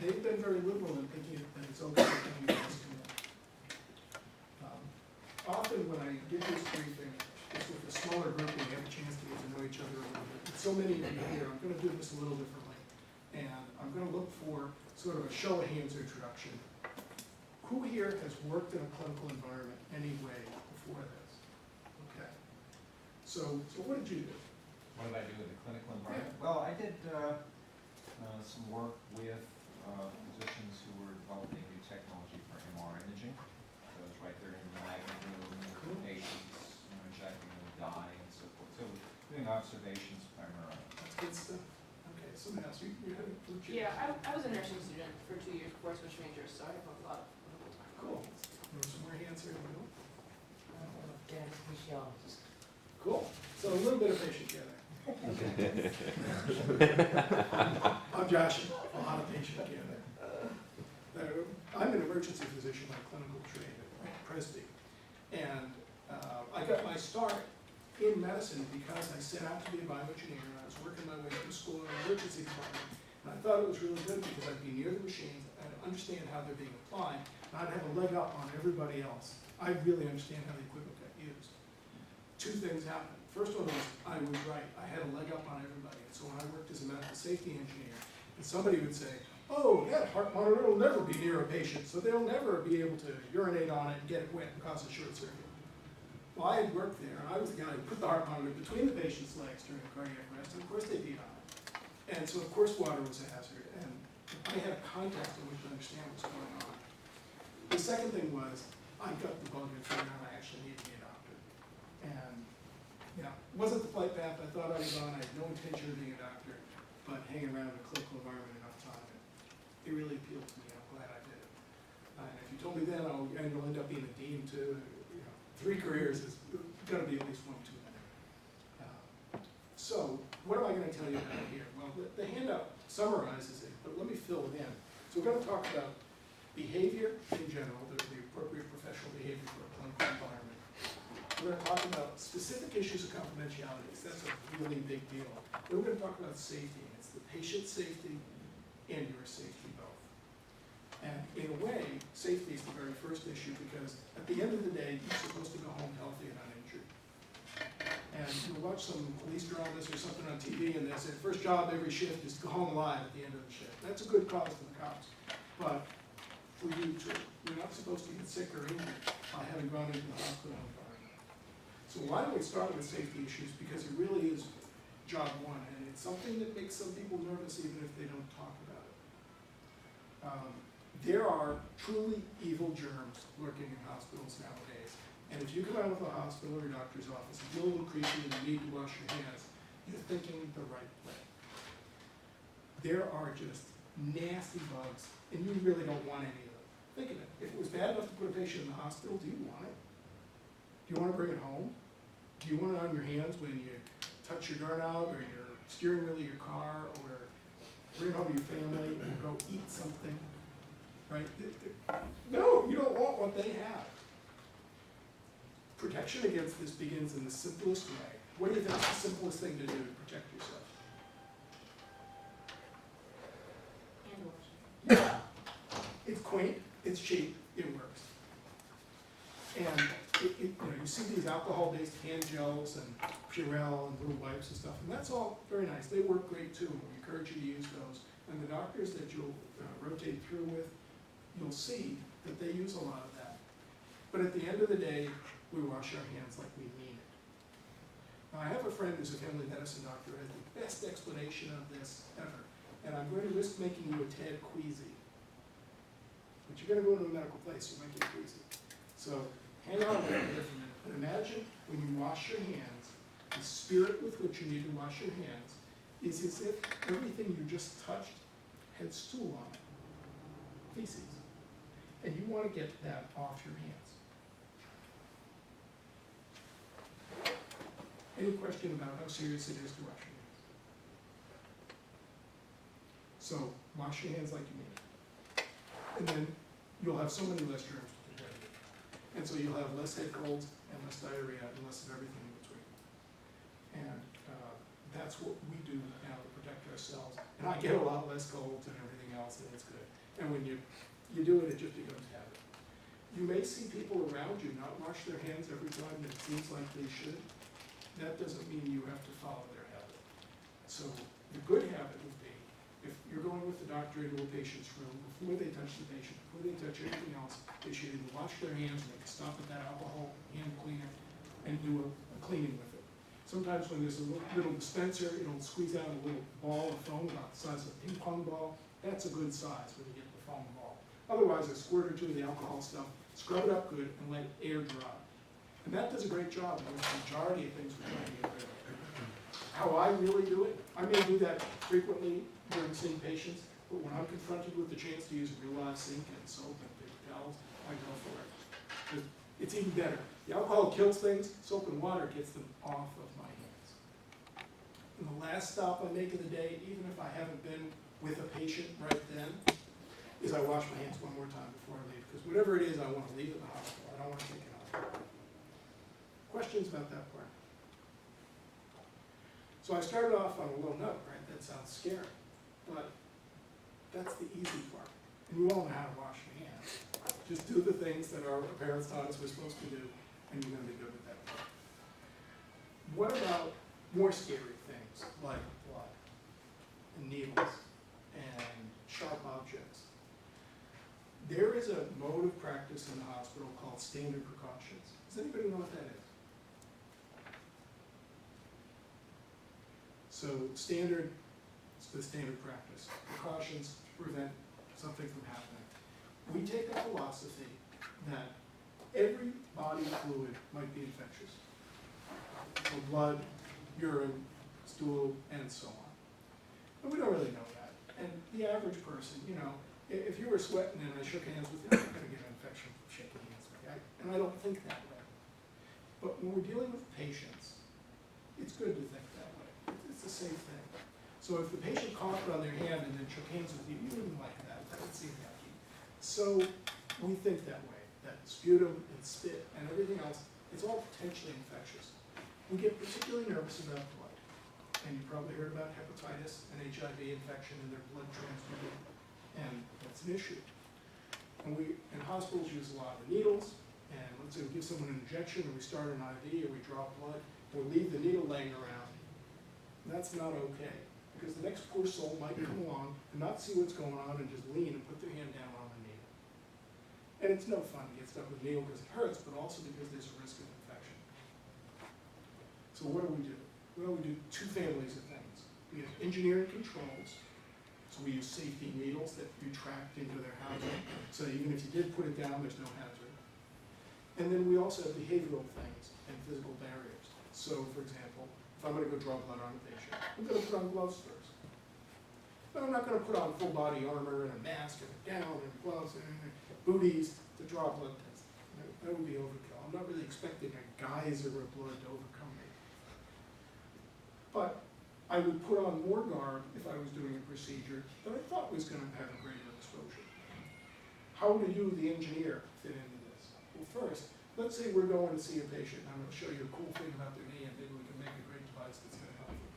they've been very liberal in thinking that it's okay to have you guys come in. Often when I give this briefing, it's with a smaller group and we have a chance to get to know each other a little bit. With so many of you here, I'm going to do this a little differently. And I'm going to look for sort of a show of hands introduction. Who here has worked in a clinical environment anyway before this? Okay. So what did you do? What did I do in the clinical environment? Yeah. Well, I did some work with physicians who were developing new technology for MR imaging. So I was right there in the magnet room with patients, injecting them, dye, and so forth. So doing observations primarily. That's good stuff. Okay, somebody else, you had a legit. Yeah, I was a nursing student for 2 years before I switched majors, so I have a lot of clinical time. Cool. There were some more hands here in the middle. Anesthesiologist. Cool. So a little bit of patient care there. I'm Josh. A lot of patient care there. I'm an emergency physician by clinical trade at Presby. And I got my start in medicine because I set out to be a bioengineer and I was working my way through school in an emergency department. And I thought it was really good because I'd be near the machines, I'd understand how they're being applied, and I'd have a leg up on everybody else. I really understand how the equipment got used. Two things happened. First one was I was right. I had a leg up on everybody. And so when I worked as a medical safety engineer, and somebody would say, oh, that heart monitor will never be near a patient, so they'll never be able to urinate on it and get it wet and cause a short circuit. Well, I had worked there, and I was the guy who put the heart monitor between the patient's legs during cardiac arrest, and of course they peed on it. And so of course water was a hazard, and I had context in which to understand what's going on. The second thing was, I got the bug and figured out I actually needed to be a doctor. And you know, it wasn't the flight path I thought I was on. I had no intention of being a doctor, but hanging around in a clinical environment enough time, it really appealed to me. I'm glad I did it. And if you told me then, oh, and you'll end up being a dean too, you know, 3 careers is going to be at least 1 too many. So what am I going to tell you about here? Well, the handout summarizes it, but let me fill it in. So we're going to talk about behavior in general, the appropriate professional behavior for a clinical environment. We're going to talk about specific issues of confidentiality, because that's a really big deal. Then we're going to talk about safety. It's the patient safety and your safety both. And in a way, safety is the very first issue, because at the end of the day, you're supposed to go home healthy and uninjured. And you'll watch some police dramas or something on TV, and they say, first job every shift is to go home alive at the end of the shift. That's a good cause for the cops. But for you too, you're not supposed to get sick or injured by having gone into the hospital environment. So why don't we start with safety issues? Because it really is job one, and it's something that makes some people nervous even if they don't talk about it. There are truly evil germs lurking in hospitals nowadays. And if you come out of a hospital or a doctor's office and feel a little creepy and you need to wash your hands, you're thinking the right way. There are just nasty bugs, and you really don't want any of them. Think of it. If it was bad enough to put a patient in the hospital, do you want it? Do you want to bring it home? Do you want it on your hands when you touch your doorknob or your steering wheel of your car, or bring it home to your family and go eat something? Right? No, you don't want what they have. Protection against this begins in the simplest way. What do you think is the simplest thing to do to protect yourself? Hand washing. Yeah. It's quaint, it's cheap, it works. And you know, you see these alcohol-based hand gels and Purell and little wipes and stuff, and that's all very nice. They work great too, and we encourage you to use those. And the doctors that you'll rotate through with, you'll see that they use a lot of that. But at the end of the day, we wash our hands like we mean it. Now, I have a friend who's a family medicine doctor who has the best explanation of this ever. And I'm going to risk making you a tad queasy. But you're going to go to a medical place, you might get queasy. So hang on with me for a minute. But imagine when you wash your hands, the spirit with which you need to wash your hands is as if everything you just touched had stool on it, feces. And you want to get that off your hands. Any question about how serious it is to wash your hands? So wash your hands like you mean it. And then you'll have so many less germs to contend with. And so you'll have less head colds and less diarrhea and less of everything in between. And that's what we do now to protect ourselves. cells, and I get a lot less colds and everything else, and it's good. And when you do it, it just becomes habit. You may see people around you not wash their hands every time that it seems like they should. That doesn't mean you have to follow their habit. So the good habit would be, if you're going with the doctor into a patient's room, before they touch the patient, before they touch anything else, they should either wash their hands, they can stop at that alcohol hand cleaner and do a cleaning with it. Sometimes when there's a little dispenser, it'll squeeze out a little ball of foam about the size of a ping pong ball. That's a good size when you get the foam ball. Otherwise, a squirt or two of the alcohol stuff, scrub it up good and let air dry. And that does a great job with the majority of things we're trying to get rid of. How I really do it, I may do that frequently during seeing patients, but when I'm confronted with the chance to use a real live sink and soap and paper towels, I go for it. 'Cause it's even better. The alcohol kills things, soap and water gets them off of my hands. And the last stop I make of the day, even if I haven't been with a patient right then, is I wash my hands one more time before I leave. Because whatever it is, I want to leave at the hospital. I don't want to take it off. Questions about that part? So I started off on a low note, right? That sounds scary. But that's the easy part. And you all know how to wash your hands. Just do the things that our parents taught us we're supposed to do, and you're going to be good with that part. What about more scary things like blood and needles and sharp objects? There is a mode of practice in the hospital called standard precautions. Does anybody know what that is? So standard, it's the standard practice. Precautions to prevent something from happening. We take a philosophy that every body fluid might be infectious. So blood, urine, stool, and so on. But we don't really know that. And the average person, you know, if you were sweating and I shook hands with you, I'm not going to get an infection from shaking hands with you. And I don't think that way. But when we're dealing with patients, it's good to think that way. It's the same thing. So if the patient coughed on their hand and then shook hands with you, you wouldn't like that. That would seem yucky. So we think that way, that sputum and spit and everything else, it's all potentially infectious. We get particularly nervous about blood. And you probably heard about hepatitis and HIV infection and their blood transmitted. And that's an issue. And we, in hospitals, use a lot of needles, and let's say we give someone an injection, or we start an IV, or we draw blood, or leave the needle laying around. And that's not okay, because the next poor soul might come along and not see what's going on and just lean and put their hand down on the needle. And it's no fun to get stuck with a needle because it hurts, but also because there's a risk of infection. So what do? Well, we do two families of things. We have engineered controls. So we use safety needles that retract into their housing, so even if you did put it down, there's no hazard. And then we also have behavioral things and physical barriers. So, for example, if I'm going to go draw blood on a patient, I'm going to put on gloves first. But I'm not going to put on full body armor and a mask and a gown and gloves and booties to draw a blood test. That would be overkill. I'm not really expecting a geyser of blood to overcome me. But I would put on more garb if I was doing a procedure that I thought was going to have a greater exposure. How do you, the engineer, fit into this? Well, first, let's say we're going to see a patient, and I'm going to show you a cool thing about their knee, and maybe we can make a great device that's going to help you.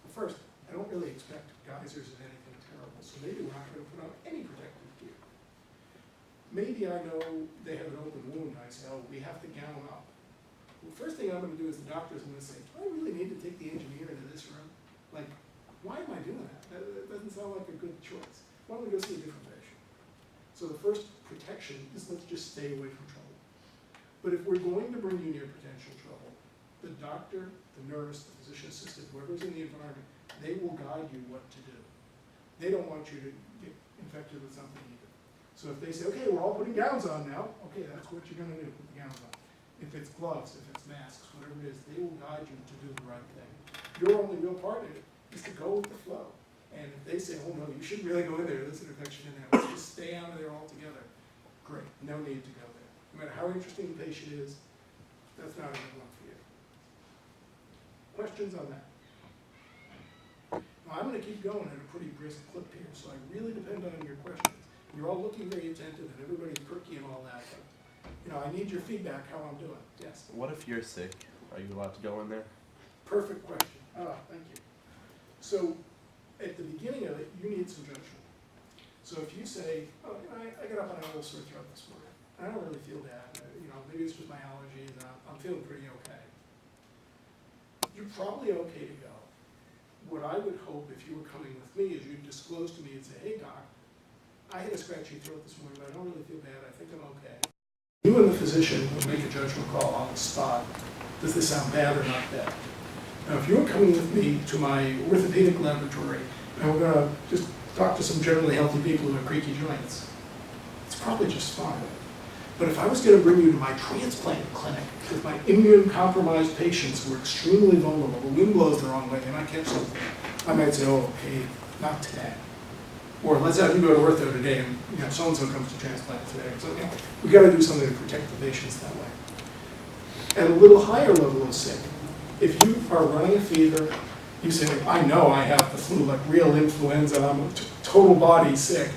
Well, first, I don't really expect geysers of anything terrible, so maybe we're not going to put on any protective gear. Maybe I know they have an open wound, and I say, oh, we have to gown up. Well, first thing I'm going to do is the doctor's going to say, do I really need to take the engineer into this room? Like, why am I doing that? That doesn't sound like a good choice. Why don't we go see a different patient? So the first protection is let's just stay away from trouble. But if we're going to bring you near potential trouble, the doctor, the nurse, the physician assistant, whoever's in the environment, they will guide you what to do. They don't want you to get infected with something either. So if they say, okay, we're all putting gowns on now, okay, that's what you're going to do, put the gowns on. If it's gloves, if it's masks, whatever it is, they will guide you to do the right thing. Your only real part in it is to go with the flow. And if they say, oh no, you shouldn't really go in there, there's an infection in there, let's just stay out of there altogether. Great, no need to go there. No matter how interesting the patient is, that's not a good one for you. Questions on that? Now I'm going to keep going at a pretty brisk clip here, so I really depend on your questions. You're all looking very attentive and everybody's perky and all that, but you know, I need your feedback how I'm doing. Yes? What if you're sick? Are you allowed to go in there? Perfect question. Oh, thank you. So at the beginning of it, you need some judgment. So if you say, oh, you know, I got up and I had a little sore throat this morning, I don't really feel bad, you know, maybe it's just my allergies, and I'm feeling pretty okay. You're probably okay to go. What I would hope if you were coming with me is you'd disclose to me and say, hey doc, I had a scratchy throat this morning, but I don't really feel bad, I think I'm okay. You and the physician will make a judgment call on the spot. Does this sound bad or not bad? Now, if you're coming with me to my orthopedic laboratory, and we're gonna just talk to some generally healthy people who have creaky joints, it's probably just fine. But if I was gonna bring you to my transplant clinic with my immune-compromised patients who are extremely vulnerable, the wind blows the wrong way, and I catch something, I might say, oh, okay, not today. Or let's have you go to ortho today, and you know, so-and-so comes to transplant today. So you know, we got to do something to protect the patients that way. At a little higher level of sick, if you are running a fever, you say, I know I have the flu, like real influenza, I'm total body sick,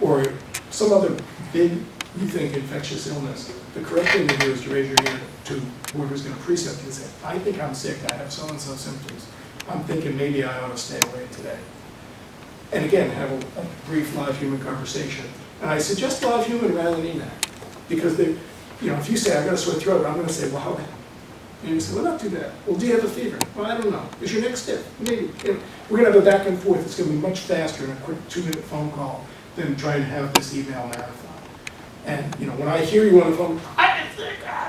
or some other big, you think, infectious illness, the correct thing to do is to raise your hand to whoever's going to precept you and say, I think I'm sick, I have so-and-so symptoms. I'm thinking maybe I ought to stay away today. And again, have a brief live human conversation. And I suggest live human rather than email. Because they, you know, if you say, I got a sore throat, I'm going to say, well, how bad? And you say, well, not too bad. Well, do you have a fever? Well, I don't know. Is your neck stiff? Maybe. You know, we're going to have a back and forth. It's going to be much faster in a quick 2-minute phone call than trying to have this email marathon. And, you know, when I hear you on the phone, I'm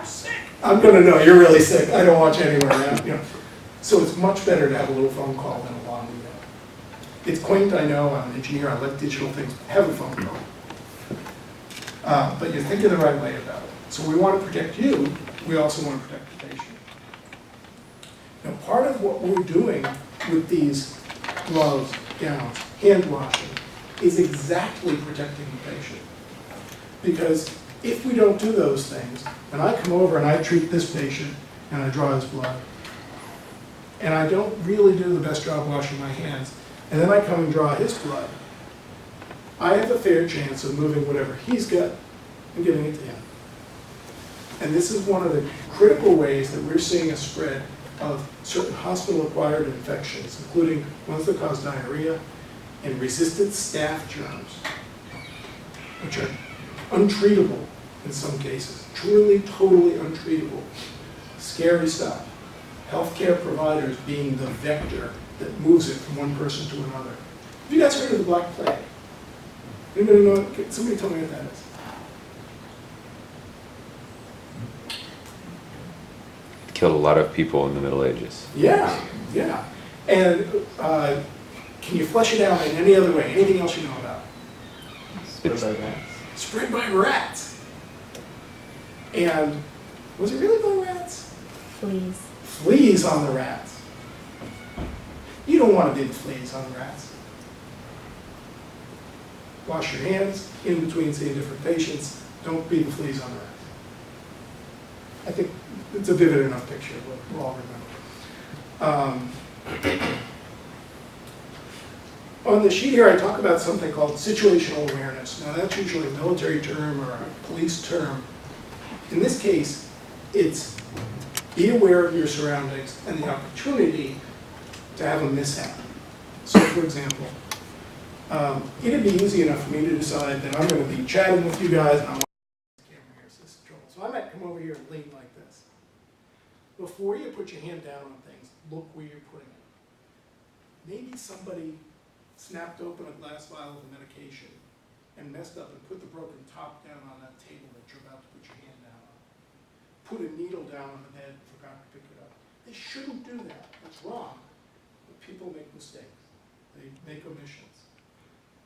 sick. I'm going to know you're really sick. I don't want you anywhere around. You know. So it's much better to have a little phone call than a long email. It's quaint, I know, I'm an engineer, I like digital things, have a phone call. But you're thinking the right way about it. So we want to protect you, we also want to protect the patient. Now part of what we're doing with these gloves, gowns, hand washing, is exactly protecting the patient. Because if we don't do those things, and I come over and I treat this patient, and I draw his blood, and I don't really do the best job washing my hands, and then I come and draw his blood, I have a fair chance of moving whatever he's got and giving it to him. And this is one of the critical ways that we're seeing a spread of certain hospital-acquired infections, including ones that cause diarrhea and resistant staph germs, which are untreatable in some cases, truly, totally untreatable. Scary stuff. Healthcare providers being the vector that moves it from one person to another. Have you guys heard of the Black Plague? Anybody know? Somebody tell me what that is. Killed a lot of people in the Middle Ages. Yeah, yeah. And can you flesh it out in any other way? Anything else you know about? Spread by rats. Spread by rats. And was it really by rats? Fleas. Fleas on the rats. You don't want to be the fleas on the rats. Wash your hands in between seeing different patients. Don't be the fleas on the rats. I think it's a vivid enough picture, we'll all remember. On the sheet here, I talk about something called situational awareness. Now, that's usually a military term or a police term. In this case, it's be aware of your surroundings and the opportunity to have a mishap. So, for example, it'd be easy enough for me to decide that I'm going to be chatting with you guys and I want the camera here, so this is trouble. So I might come over here and lean like this. Before you put your hand down on things, look where you're putting it. Maybe somebody snapped open a glass vial of medication and messed up and put the broken top down on that table that you're about to put your hand down on. Put a needle down on the bed and forgot to pick it up. They shouldn't do that. That's wrong. But people make mistakes. They make omissions.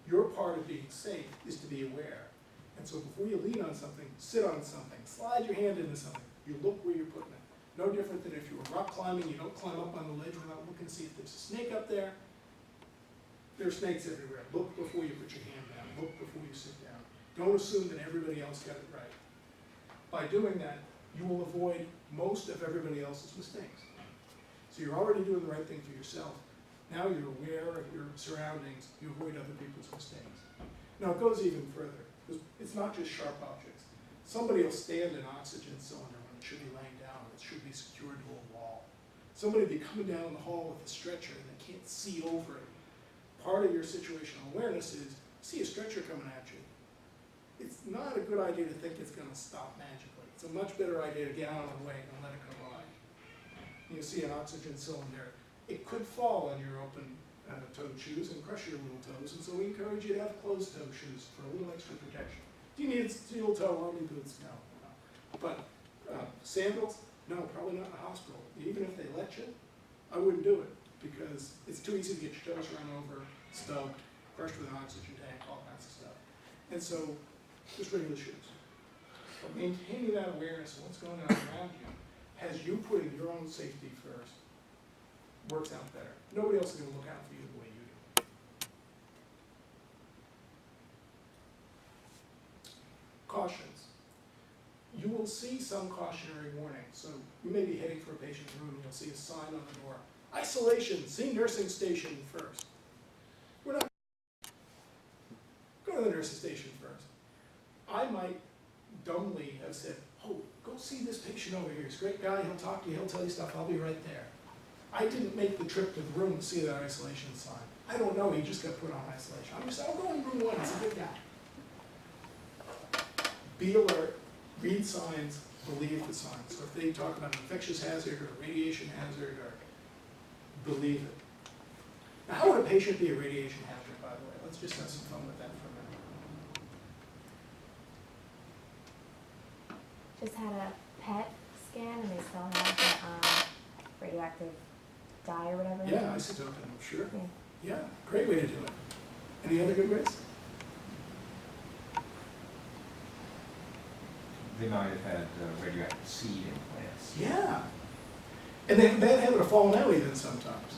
Your part of being safe is to be aware. And so before you lean on something, sit on something, slide your hand into something, you look where you're putting it. No different than if you were rock climbing, you don't climb up on the ledge without looking to see if there's a snake up there. There are snakes everywhere. Look before you put your hand down. Look before you sit down. Don't assume that everybody else got it right. By doing that, you will avoid most of everybody else's mistakes. So you're already doing the right thing for yourself. Now you're aware of your surroundings. You avoid other people's mistakes. Now it goes even further. It's not just sharp objects. Somebody will stand an oxygen cylinder when it should be laying down. It should be secured to a wall. Somebody will be coming down the hall with a stretcher and they can't see over it. part of your situational awareness is, see a stretcher coming at you. It's not a good idea to think it's gonna stop magically. It's a much better idea to get out of the way and let it go by. You see an oxygen cylinder. It could fall on your open-toed shoes and crush your little toes, and so we encourage you to have closed-toe shoes for a little extra protection. Do you need steel-toe army boots? No. But sandals? No, probably not in a hospital. Even if they let you, I wouldn't do it because it's too easy to get your toes run over, stubbed, crushed with an oxygen tank, all kinds of stuff. And so, just regular shoes. But maintaining that awareness of what's going on around you has you putting your own safety first works out better. Nobody else is going to look out for you the way you do. Cautions. You will see some cautionary warning. So you may be heading for a patient's room and you'll see a sign on the door. Isolation, see nursing station first. We're not go to the nursing station first. I might dumbly have said, oh, go see this patient over here. He's a great guy, he'll talk to you, he'll tell you stuff, I'll be right there. I didn't make the trip to the room to see that isolation sign. I don't know, he just got put on isolation. I'm just, I'll go in room 1, he's a good guy. Be alert, read signs, believe the signs. So if they talk about an infectious hazard or a radiation hazard, or believe it. Now, how would a patient be a radiation hazard, by the way? Let's just have some fun with that for a minute. Just had a PET scan and they still have the radioactive dye or whatever. Yeah, isotope, sure. Yeah. Yeah, great way to do it. Any other good ways? They might have had radioactive seed implants. Yeah. And they have a bad habit of falling out even sometimes.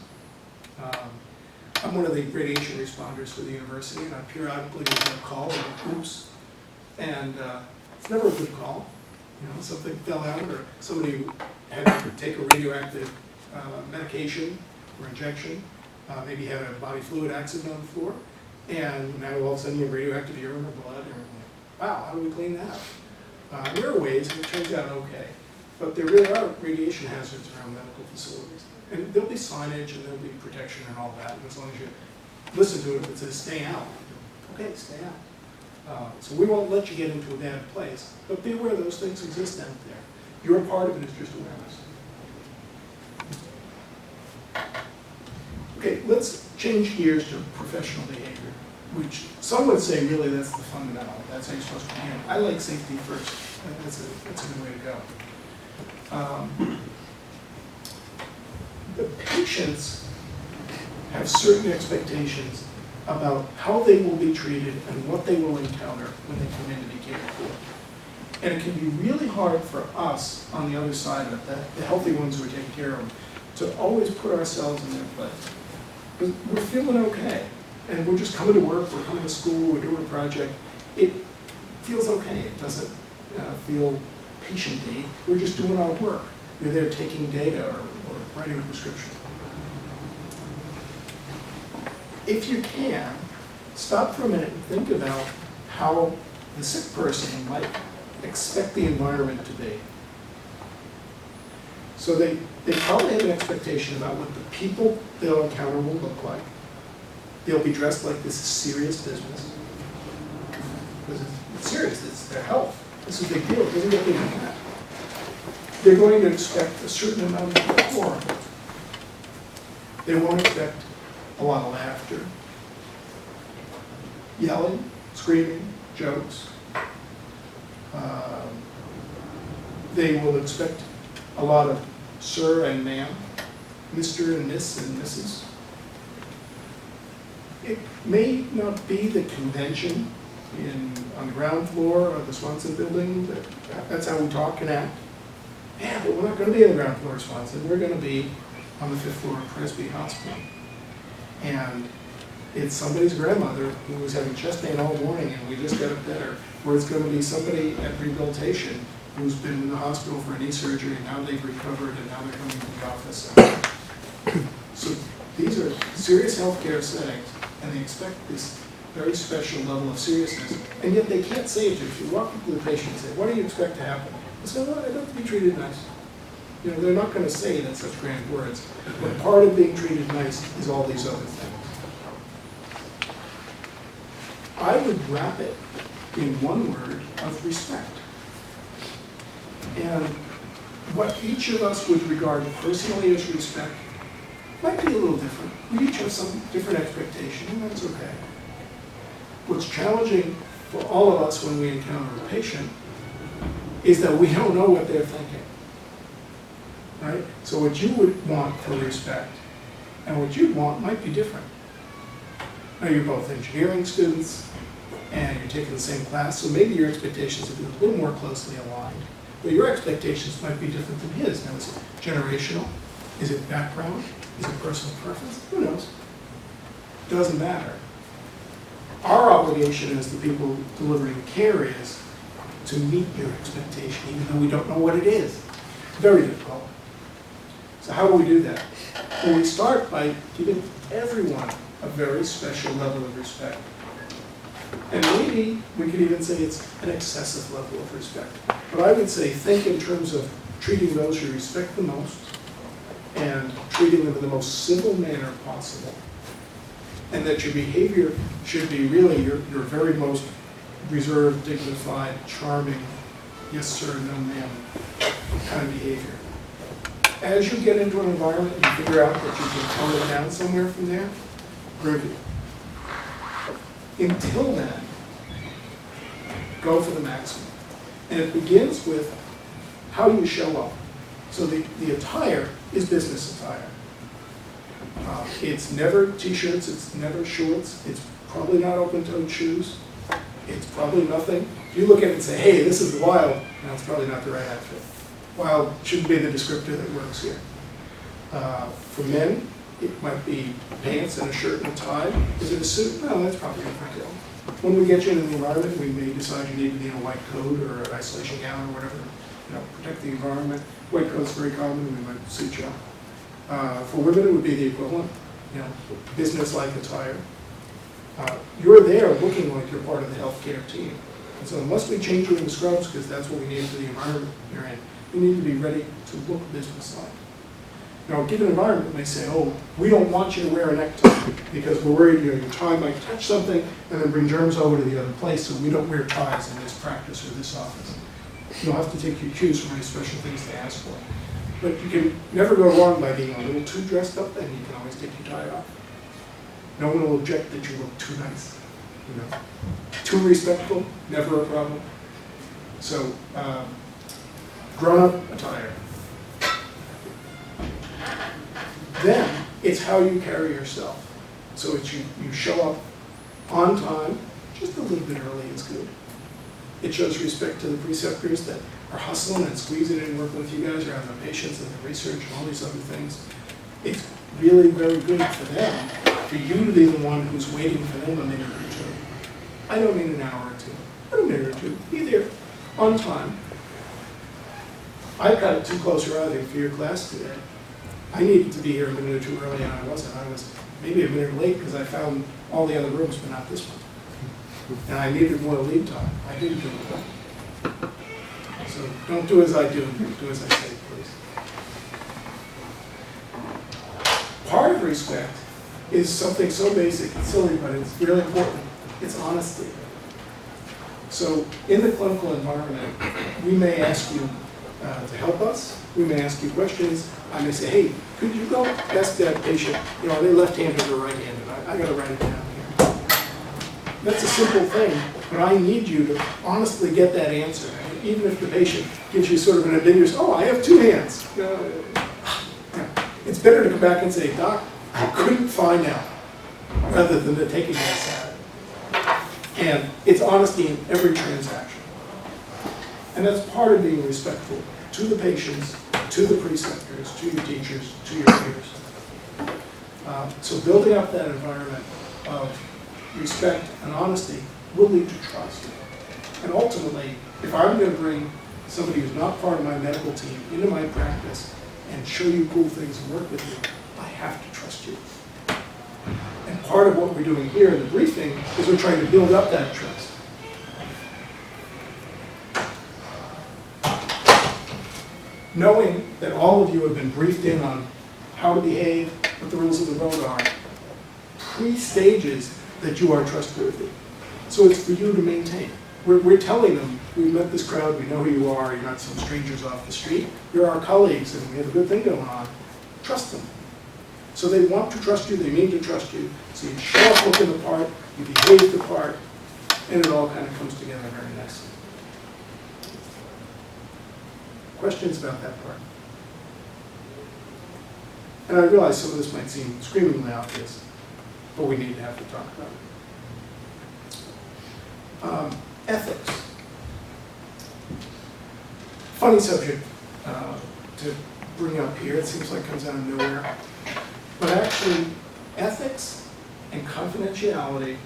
I'm one of the radiation responders for the university, and I periodically get a call, and oops. And it's never a good call. You know, something fell out, or somebody had to take a radioactive medication or injection, maybe had a body fluid accident on the floor, and now all of a sudden you have radioactive urine or blood, and wow, how do we clean that up? There are ways, and it turns out okay. But there really are radiation hazards around medical facilities. And there'll be signage and there'll be protection and all that, and as long as you listen to it, if it says stay out, okay, stay out. So we won't let you get into a bad place, but be aware those things exist out there. Your part of it is just awareness. Okay, let's change gears to professional behavior, which some would say really that's the fundamental. That's how you're supposed to handle it. I like safety first. That's a good way to go. The patients have certain expectations about how they will be treated and what they will encounter when they come in to be cared for. And it can be really hard for us on the other side of it, the healthy ones who are taking care of them, to always put ourselves in their place. Because we're feeling okay, and we're just coming to work, we're coming to school, we're doing a project. It feels okay. It doesn't feel patient-y. We're just doing our work. You're there taking data or writing a prescription. If you can, stop for a minute and think about how the sick person might expect the environment to be. So they probably have an expectation about what the people they'll encounter will look like. They'll be dressed like this is serious business. Because it's serious, it's their health. This is a big deal, it doesn't get bigger than that. They're going to expect a certain amount of decorum. They won't expect a lot of laughter, yelling, screaming, jokes. They will expect a lot of sir and ma'am, Mr. and Miss and Mrs. It may not be the convention on the ground floor of the Swanson building, that's how we talk and act. Yeah, but we're not going to be on the ground floor of Swanson. We're going to be on the 5th floor of Presby Hospital. And it's somebody's grandmother who was having chest pain all morning and we just got it better. Or it's going to be somebody at rehabilitation who's been in the hospital for a knee surgery and now they've recovered and now they're coming to the office. So these are serious healthcare settings and they expect this very special level of seriousness. And yet they can't say it to you. If you walk up to the patient and say, what do you expect to happen? They say, well, I'd like to be treated nice. You know, they're not going to say it in such grand words. But part of being treated nice is all these other things. I would wrap it in one word of respect. And what each of us would regard personally as respect might be a little different. We each have some different expectation, and that's okay. What's challenging for all of us when we encounter a patient is that we don't know what they're thinking, right? So what you would want for respect and what you'd want might be different. Now, you're both engineering students, and you're taking the same class, so maybe your expectations would be a little more closely aligned. But your expectations might be different than his. Now, is it generational? Is it background? Is it personal preference? Who knows? Doesn't matter. Our obligation as the people delivering care is to meet your expectation, even though we don't know what it is. Very difficult. So how do we do that? Well, we start by giving everyone a very special level of respect. And maybe we could even say it's an excessive level of respect. But I would say think in terms of treating those you respect the most and treating them in the most civil manner possible. And that your behavior should be really your very most reserved, dignified, charming, yes sir, no ma'am kind of behavior. As you get into an environment and you figure out that you can tone it down somewhere from there, groovy. Until then, go for the maximum. And it begins with how you show up. So the attire is business attire. It's never t-shirts, it's never shorts, it's probably not open-toed shoes, it's probably nothing. If you look at it and say, hey, this is wild, no, it's probably not the right outfit. Wild shouldn't be the descriptor that works here. For men, it might be pants and a shirt and a tie. Is it a suit? No, that's probably overkill. When we get you in the environment, we may decide you need to be in a white coat or an isolation gown or whatever, protect the environment. White coat's very common, we might suit you up. For women, it would be the equivalent, business-like attire. You're there looking like you're part of the healthcare team. And so unless we change you in the scrubs, because that's what we need for the environment you're in, you need to be ready to look business-like. Now, a given environment may say, oh, we don't want you to wear a necktie because we're worried your tie might touch something and then bring germs over to the other place, so we don't wear ties in this practice or this office. You'll have to take your cues from any special things they ask for. But you can never go wrong by being a little too dressed up, and you can always take your tie off. No one will object that you look too nice. Too respectful, never a problem. So, grown-up attire. Then, it's how you carry yourself. So it's you show up on time, just a little bit early is good. It shows respect to the preceptors that are hustling and squeezing in and working with you guys around the patients and the research and all these other things. It's really very good for them, for you to be the one who's waiting for them a minute or two. I don't mean an hour or two, but a minute or two. Be there on time. I got it too close your eye for your class today. I needed to be here a minute or two early, and I wasn't. I was maybe a minute late because I found all the other rooms, but not this one. And I needed more lead time. I didn't do it. So don't do as I do, do as I say, please. Part of respect is something so basic and silly, but it's really important. It's honesty. So in the clinical environment, we may ask you to help us. We may ask you questions. I may say, hey, could you go ask that patient, are they left-handed or right-handed? I got to write it down here. That's a simple thing, but I need you to honestly get that answer. Even if the patient gives you sort of an ambiguous, oh, I have two hands. It's better to come back and say, Doc, I couldn't find out, rather than to take a guess at it. And it's honesty in every transaction. And that's part of being respectful to the patients, to the preceptors, to your teachers, to your peers. So building up that environment of respect and honesty will lead to trust. And ultimately, if I'm going to bring somebody who's not part of my medical team into my practice and show you cool things and work with you, I have to trust you. And part of what we're doing here in the briefing is we're trying to build up that trust. Knowing that all of you have been briefed in on how to behave, what the rules of the road are, pre-stages that you are trustworthy. So it's for you to maintain. We're telling them, we met this crowd, we know who you are, you're not some strangers off the street. You're our colleagues and we have a good thing going on. Trust them. So they want to trust you, they mean to trust you. So you show up looking the part, you behave the part, and it all kind of comes together very nicely. Questions about that part? And I realize some of this might seem screamingly obvious, but we need to have to talk about it. Ethics. Funny subject to bring up here. It seems like it comes out of nowhere. But actually, ethics and confidentiality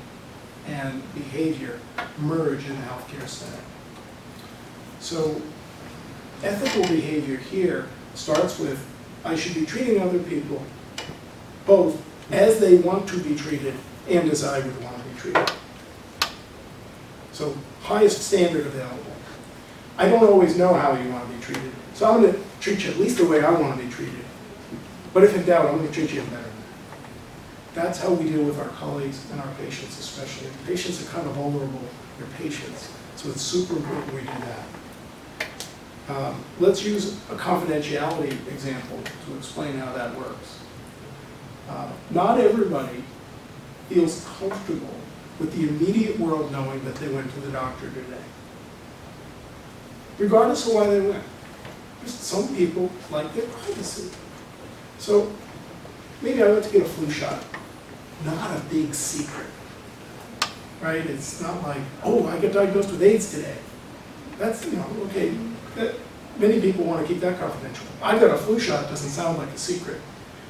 and behavior merge in the healthcare setting. So ethical behavior here starts with, I should be treating other people both as they want to be treated and as I would want to be treated. So highest standard available. I don't always know how you want to be treated, so I'm going to treat you at least the way I want to be treated. But if in doubt, I'm going to treat you better than that. That's how we deal with our colleagues and our patients especially. Patients are kind of vulnerable, they're patients, so it's super important we do that. Let's use a confidentiality example to explain how that works. Not everybody feels comfortable with the immediate world knowing that they went to the doctor today, regardless of why they went. Just some people like their privacy. So maybe I went to get a flu shot. Not a big secret, right? It's not like, oh, I got diagnosed with AIDS today. That's, okay. Many people want to keep that confidential. I got a flu shot, doesn't sound like a secret.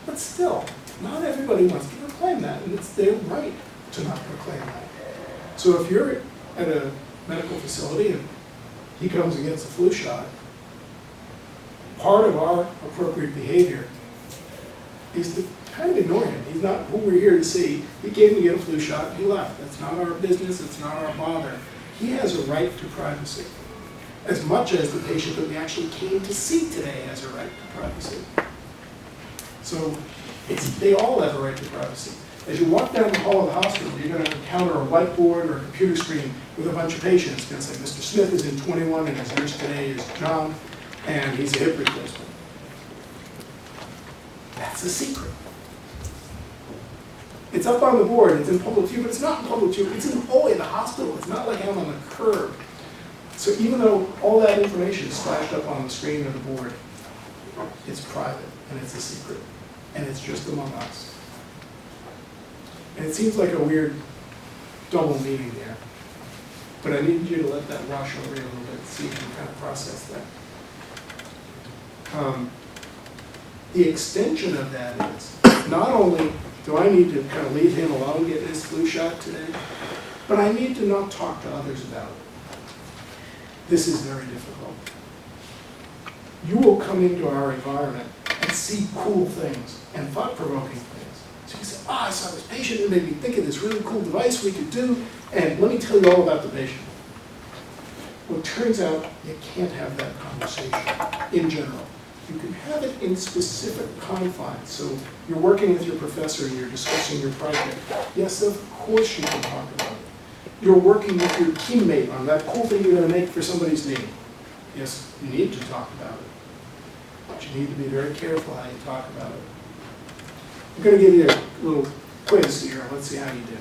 But still, not everybody wants to proclaim that, and it's their right to not proclaim that. So if you're at a medical facility and he comes and gets a flu shot, part of our appropriate behavior is to kind of ignore him. He's not who we're here to see. He came to get a flu shot, he left. That's not our business, it's not our bother. He has a right to privacy, as much as the patient that we actually came to see today has a right to privacy. So they all have a right to privacy. As you walk down the hall of the hospital, you're going to encounter a whiteboard or a computer screen with a bunch of patients. It's going to say, Mr. Smith is in 21 and his nurse today is John, and he's a hip replacement. That's a secret. It's up on the board, it's in public view, but it's not in public view. It's in the hallway of the hospital. It's not like out on the curb. So even though all that information is flashed up on the screen or the board, it's private and it's a secret. And it's just among us. And it seems like a weird double meaning there. But I need you to let that wash over you a little bit, so you can kind of process that. The extension of that is, not only do I need to kind of leave him alone getting his flu shot today, but I need to not talk to others about it. This is very difficult. You will come into our environment and see cool things and thought-provoking things. So you say, I saw this patient, it made me think of this really cool device we could do, and let me tell you all about the patient. Well, it turns out you can't have that conversation in general. You can have it in specific confines. So you're working with your professor and you're discussing your project. Yes, of course you can talk about it. You're working with your teammate on that cool thing you're going to make for somebody's name. Yes, you need to talk about it. But you need to be very careful how you talk about it. I'm going to give you a little quiz here. Let's see how you do.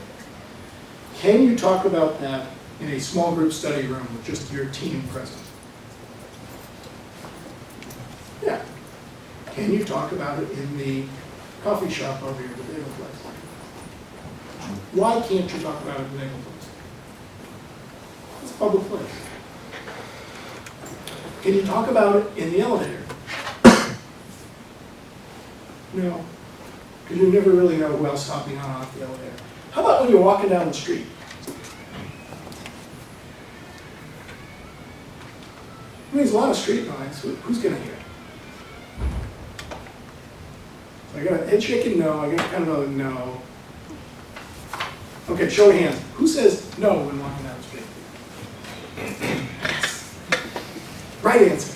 Can you talk about that in a small group study room with just your team present? Yeah. Can you talk about it in the coffee shop over here, the bagel place? Why can't you talk about it in the bagel place? It's a public place. Can you talk about it in the elevator? No. Because you never really know who else is hopping on and off the elevator. How about when you're walking down the street? I mean, there's a lot of street noise. Who's going to hear? I got a head shaking no, I got kind of a no. Okay, show of hands. Who says no when walking down the street? Right answer.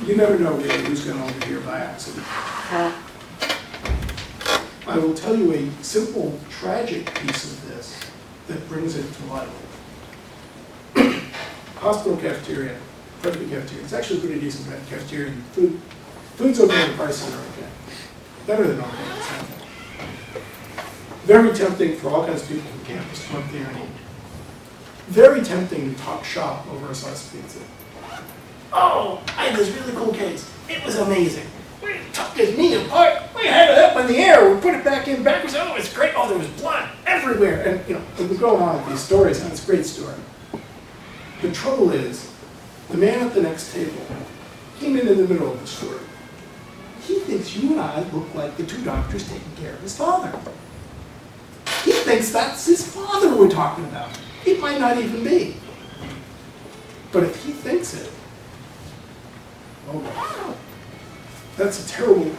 You never know really who's going to overhear by accident. I will tell you a simple, tragic piece of this that brings it to life. Hospital cafeteria, private cafeteria, it's actually a pretty decent cafeteria. Food's okay, the prices are okay. Better than organic. Very tempting for all kinds of people from campus to come up there and eat. Very tempting to talk shop over a slice of pizza. Oh, I had this really cool case. It was amazing. We took his knee apart. We had it up in the air. We put it back in backwards. Oh, it's great. Oh, there was blood everywhere. And you know, we go on with these stories, and it's a great story. The trouble is, the man at the next table came in the middle of the story. He thinks you and I look like the two doctors taking care of his father. He thinks that's his father we're talking about. It might not even be. But if he thinks it, oh wow, that's a terrible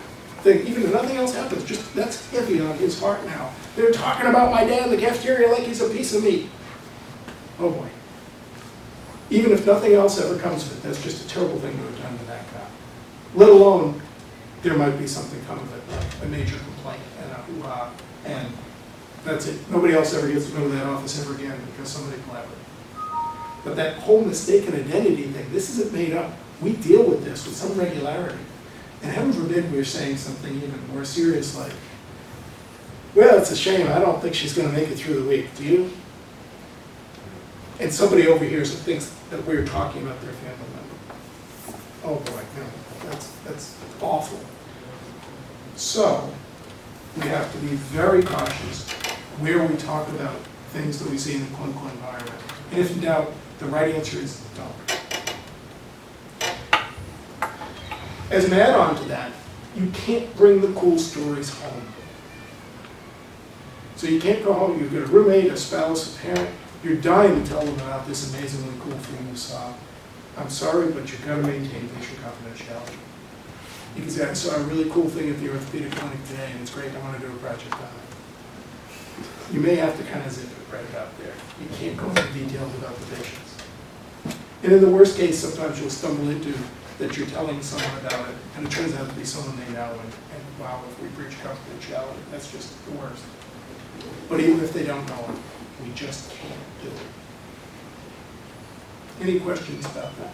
thing. Even if nothing else happens, just that's heavy on his heart now. They're talking about my dad in the cafeteria like he's a piece of meat. Oh boy. Even if nothing else ever comes of it, that's just a terrible thing to have done to that guy. Let alone, there might be something come of it, like a major complaint and a hoo-ha, and that's it. Nobody else ever gets to go to that office ever again because somebody collaborated. But that whole mistaken identity thing, this isn't made up. We deal with this with some regularity. And heaven forbid we're saying something even more serious like, well, it's a shame. I don't think she's going to make it through the week. Do you? And somebody overhears and thinks that we're talking about their family member. Oh boy, no, that's awful. So we have to be very cautious where we talk about things that we see in the clinical environment. And if in doubt, the right answer is don't. As an add-on to that, you can't bring the cool stories home. So you can't go home, you've got a roommate, a spouse, a parent, you're dying to tell them about this amazingly cool thing you saw. I'm sorry, but you've got to maintain patient confidentiality. Because I saw a really cool thing at the orthopedic clinic today, and it's great, I want to do a project on it. You may have to kind of zip it right about there. You can't go into details about the patients. And in the worst case, sometimes you'll stumble into that you're telling someone about it, and it turns out to be someone they know, and wow, if we breach confidentiality, that's just the worst. But even if they don't know it, we just can't do it. Any questions about that?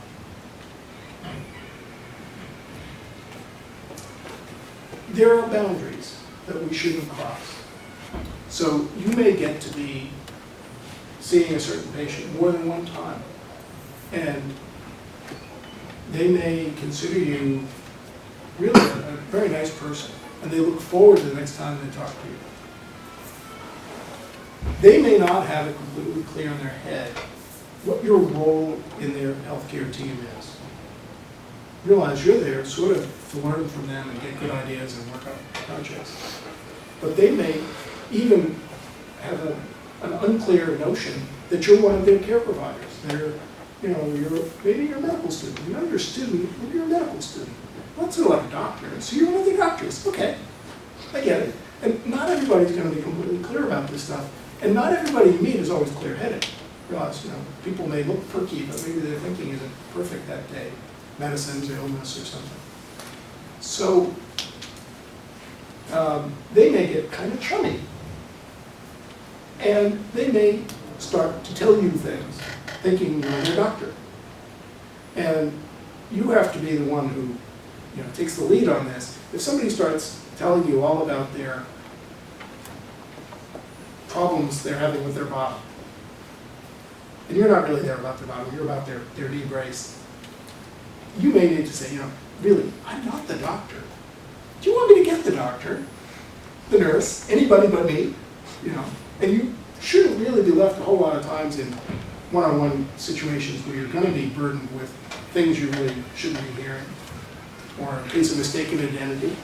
There are boundaries that we shouldn't cross. So you may get to be seeing a certain patient more than one time, and they may consider you really a very nice person, and they look forward to the next time they talk to you. They may not have it completely clear in their head what your role in their healthcare team is. Realize you're there sort of to learn from them and get good ideas and work on projects. But they may even have an unclear notion that you're one of their care providers. They're, maybe you're a medical student. You know you're a student, maybe you're a medical student. Well, that's not like a doctor, so you're one of the doctors. Okay, I get it. And not everybody's going to be completely clear about this stuff. And not everybody you meet is always clear-headed. Realize, people may look perky, but maybe their thinking isn't perfect that day. Medicines or illness or something. So they may get kind of chummy. And they may start to tell you things, thinking you're their doctor. And you have to be the one who takes the lead on this. If somebody starts telling you all about their problems they're having with their bottom, and you're not really there about their bottom, you're about their knee brace, you may need to say, really, I'm not the doctor. Do you want me to get the doctor, the nurse, anybody but me? And you shouldn't really be left a whole lot of times in one-on-one situations where you're going to be burdened with things you really shouldn't be hearing, or in case of mistaken identity.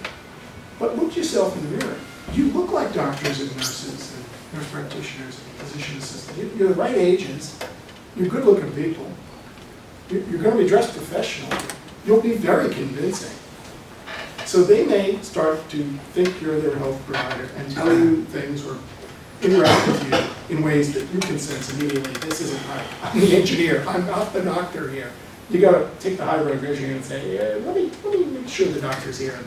But look yourself in the mirror. You look like doctors and nurses and nurse practitioners and physician assistants. You're the right ages. You're good-looking people. You're going to be dressed professionally. You'll be very convincing. So they may start to think you're their health provider and tell you things or interact with you in ways that you can sense immediately, this isn't right. I'm the engineer. I'm not the doctor here. You got to take the high road, raise your hand, and say, let me make sure the doctor's here.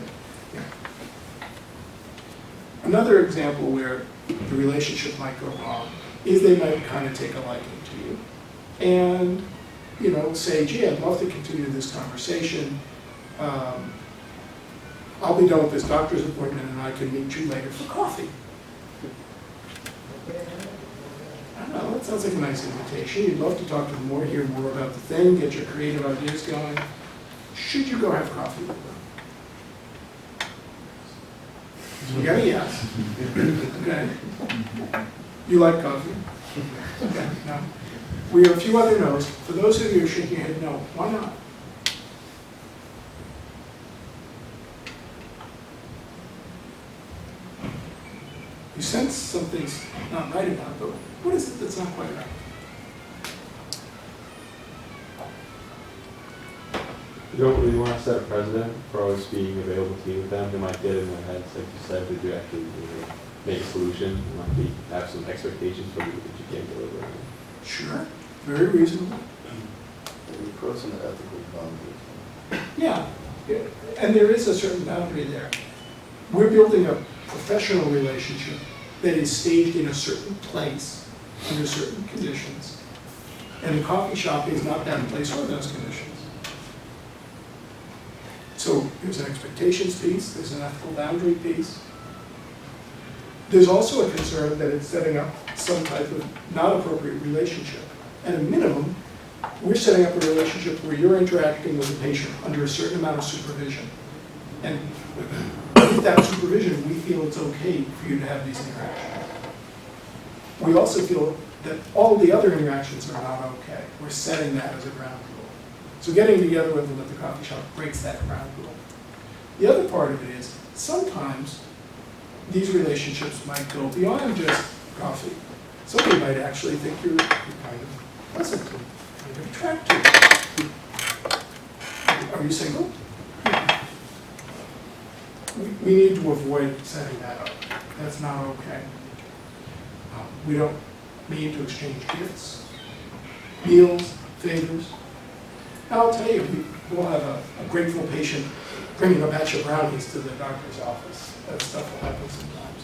Another example where the relationship might go wrong is they might kind of take a liking to you. And, you know, say, gee, I'd love to continue this conversation. I'll be done with this doctor's appointment and I can meet you later for coffee. I don't know, that sounds like a nice invitation. You'd love to talk to them more, hear more about the thing, get your creative ideas going. Should you go have coffee with them? You got a yes. Okay. You like coffee? Okay, no. We have a few other no's. For those of you who are shaking your head, no. Why not? You sense something's not right about it, but what is it that's not quite right? You don't really want to set a precedent for always being available to meet with them. They might get in their heads, like you said, to do actually make a solution. There might have some expectations from you that you can't deliver. Sure, very reasonable. You're crossing the ethical boundaries. Yeah, and there is a certain boundary there. We're building a professional relationship that is staged in a certain place, under certain conditions. And the coffee shop is not that place or those conditions. So there's an expectations piece, there's an ethical boundary piece. There's also a concern that it's setting up some type of not appropriate relationship. At a minimum, we're setting up a relationship where you're interacting with a patient under a certain amount of supervision. And with that supervision, we feel it's okay for you to have these interactions. We also feel that all the other interactions are not okay. We're setting that as a ground rule. So getting together with them at the coffee shop breaks that ground rule. The other part of it is, sometimes these relationships might go beyond just coffee. Somebody might actually think you're kind of pleasant, kind of attractive. Are you single? We need to avoid setting that up. That's not okay. We don't need to exchange gifts, meals, favors. And I'll tell you, we'll have a grateful patient bringing a batch of brownies to the doctor's office. That stuff will happen sometimes.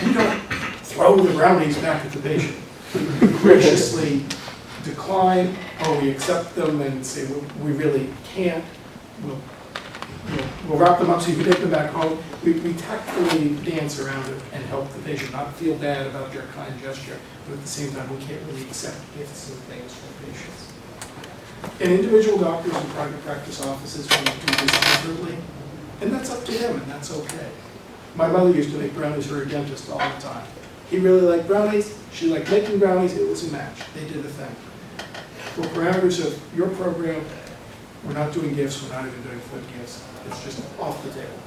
We don't throw the brownies back at the patient. We graciously decline, or we accept them and say, well, we really can't. We'll wrap them up so you can take them back home. We tactfully dance around it and help the patient not feel bad about their kind gesture, but at the same time, we can't really accept gifts and things from patients. And individual doctors and private practice offices want to do this differently, and that's up to them, and that's okay. My mother used to make brownies for her dentist all the time. He really liked brownies, she liked making brownies, it was a match. They did a thing. For parameters of your program, we're not doing gifts, we're not even doing food gifts. It's just off the table.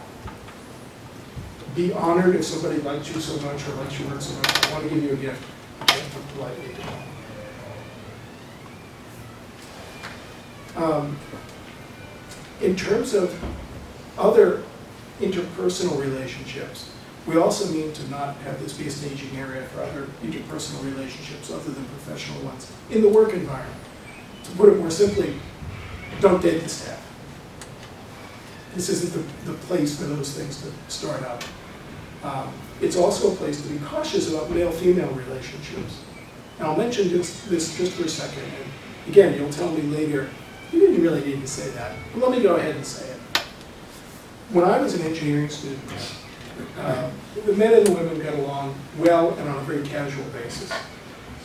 Be honored if somebody likes you so much or likes your work so much. I want to give you a gift. You have to politely decline. In terms of other interpersonal relationships, we also need to not have this be a staging area for other interpersonal relationships other than professional ones in the work environment. To put it more simply, don't date the staff. This isn't the place for those things to start out. It's also a place to be cautious about male-female relationships. And I'll mention this just for a second. And again, you'll tell me later, you didn't really need to say that. But let me go ahead and say it. When I was an engineering student, the men and the women got along well and on a very casual basis.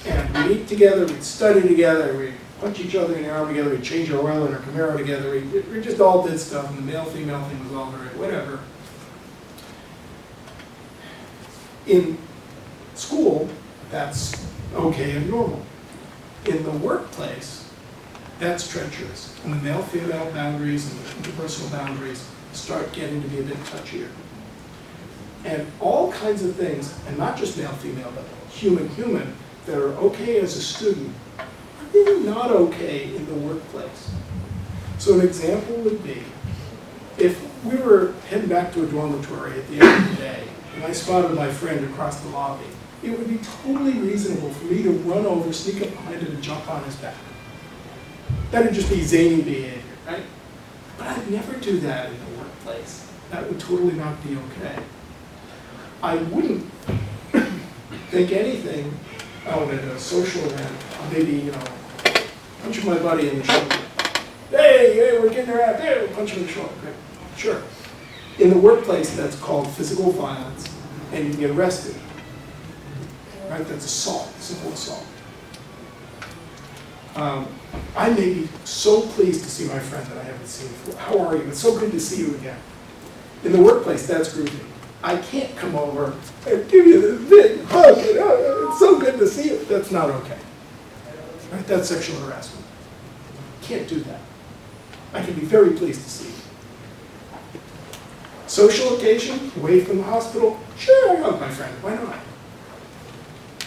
And we'd eat together, we'd study together, we'd punch each other in the arm together, we'd change our oil in our Camaro together, we just all did stuff, and the male-female thing was all very whatever. In school, that's okay and normal. In the workplace, that's treacherous. And the male-female boundaries and the interpersonal boundaries start getting to be a bit touchier. And all kinds of things, and not just male-female, but human-human, that are okay as a student, are really not okay in the workplace. So an example would be, if we were heading back to a dormitory at the end of the day, and I spotted my friend across the lobby, it would be totally reasonable for me to run over, sneak up behind him, and jump on his back. That would just be zany behavior, right? But I'd never do that in the workplace. That would totally not be okay. I wouldn't think anything out at a social event, maybe, you know, punch my buddy in the shoulder. Hey, we're getting her out there, punch him in the shoulder. Okay. Sure. In the workplace, that's called physical violence, and you can get arrested. Right? That's assault, simple assault. I may be so pleased to see my friend that I haven't seen before. How are you? It's so good to see you again. In the workplace, that's groovy. I can't come over and give you this big hug. And, oh, it's so good to see you. That's not okay. Right? That's sexual harassment. Can't do that. I can be very pleased to see you. Social occasion, away from the hospital, sure, I hug my friend. Why not?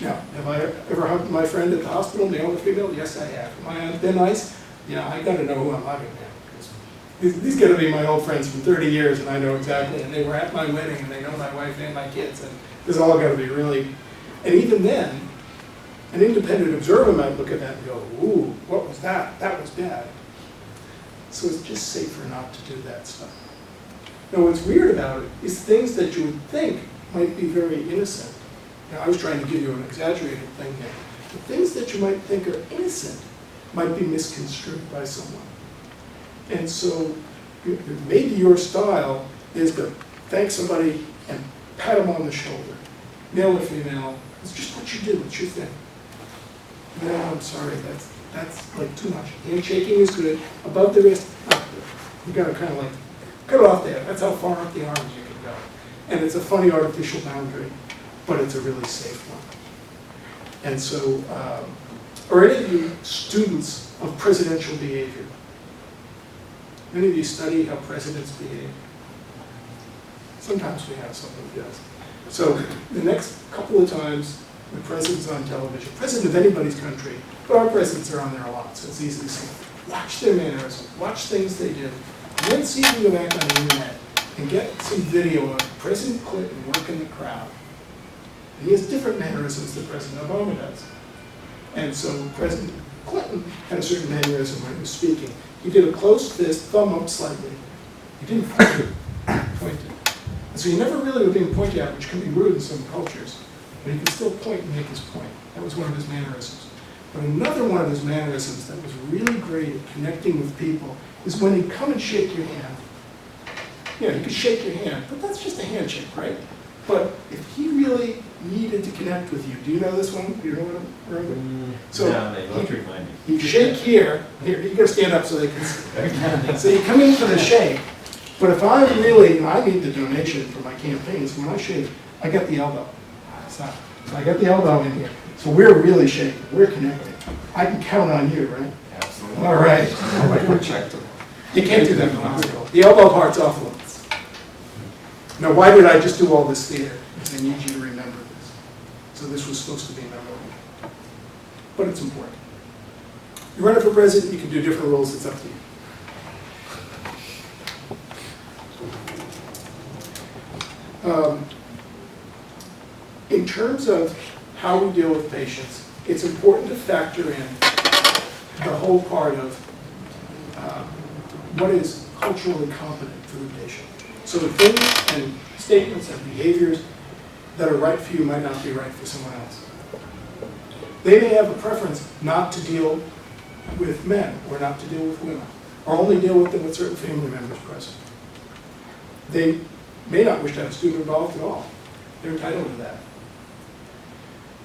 Now, have I ever hugged my friend at the hospital, male or female? Yes, I have. Am I been nice? Yeah, I got to know who I'm hugging now. These got to be my old friends from 30 years, and I know exactly. And they were at my wedding, and they know my wife and my kids. And this all got to be really. And even then, an independent observer might look at that and go, "Ooh, what was that? That was bad." So it's just safer not to do that stuff. Now, what's weird about it is things that you would think might be very innocent. Now, I was trying to give you an exaggerated thing there. The things that you might think are innocent might be misconstrued by someone. And so maybe your style is to thank somebody and pat them on the shoulder. Male or female, it's just what you do, it's your thing. No, I'm sorry, that's like too much. Handshaking is good. Above the wrist, not good. You gotta kind of like cut it off there. That's how far up the arms you can go. And it's a funny artificial boundary, but it's a really safe one. And so, are any of you students of presidential behavior? Many of you study how presidents behave? Sometimes we have someone who does. So the next couple of times the president's on television, president of anybody's country, but our presidents are on there a lot, so it's easy to see. Watch their manners, watch things they do, and then see if you go back on the internet and get some video of President Clinton working the crowd. And he has different mannerisms than President Obama does. And so President Clinton had a certain mannerism when he was speaking. He did a closed fist, thumb up slightly. He didn't point it. And so he never really was being pointed at, which can be rude in some cultures. But he could still point and make his point. That was one of his mannerisms. But another one of his mannerisms that was really great at connecting with people is when he'd come and shake your hand. Yeah, he could shake your hand, but that's just a handshake, right? But if he really needed to connect with you, do you know this one? Do you know what I'm remembering? So no, they both remind me. he'd shake here. Here, you gotta stand up so they can see. So you come in for the shake, but if I really, I need the donation for my campaigns, when I shake, I get the elbow. So I got the elbow in here. So we're really shaking, we're connecting. I can count on you, right? Absolutely. All right. You can't do that in the hospital. The elbow part's off limits. Now, why did I just do all this theater? Because I need you to remember this. So this was supposed to be memorable. But it's important. You're running for president, you can do different roles, it's up to you. In terms of how we deal with patients, it's important to factor in the whole part of what is culturally competent for the patient. So the things and statements and behaviors that are right for you might not be right for someone else. They may have a preference not to deal with men or not to deal with women, or only deal with them with certain family members present. They may not wish to have a student involved at all. They're entitled to that.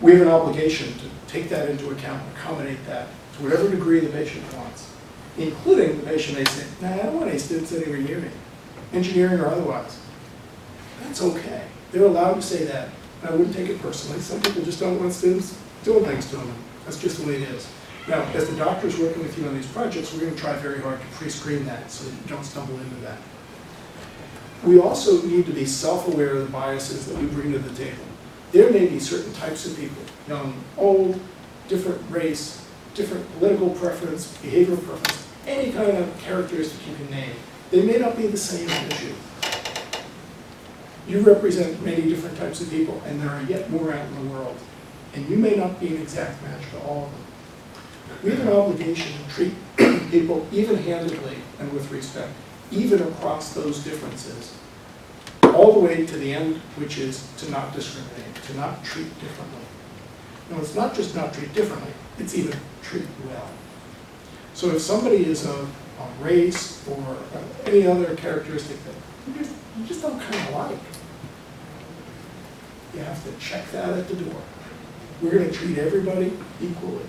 We have an obligation to take that into account, accommodate that to whatever degree the patient wants, including the patient may say, nah, I don't want any students anywhere near me, engineering or otherwise. That's okay. They're allowed to say that. I wouldn't take it personally. Some people just don't want students doing things to them. That's just the way it is. Now, as the doctor's working with you on these projects, we're going to try very hard to pre-screen that so that you don't stumble into that. We also need to be self-aware of the biases that we bring to the table. There may be certain types of people, young, old, different race, different political preference, behavioral preference, any kind of characteristic you can name. They may not be the same as you. You represent many different types of people, and there are yet more out in the world. And you may not be an exact match to all of them. We have an obligation to treat people even-handedly and with respect, even across those differences. all the way to the end, which is to not discriminate, to not treat differently. No, it's not just not treat differently, it's even treat well. So if somebody is of race or any other characteristic that you just don't kind of like, you have to check that at the door. We're going to treat everybody equally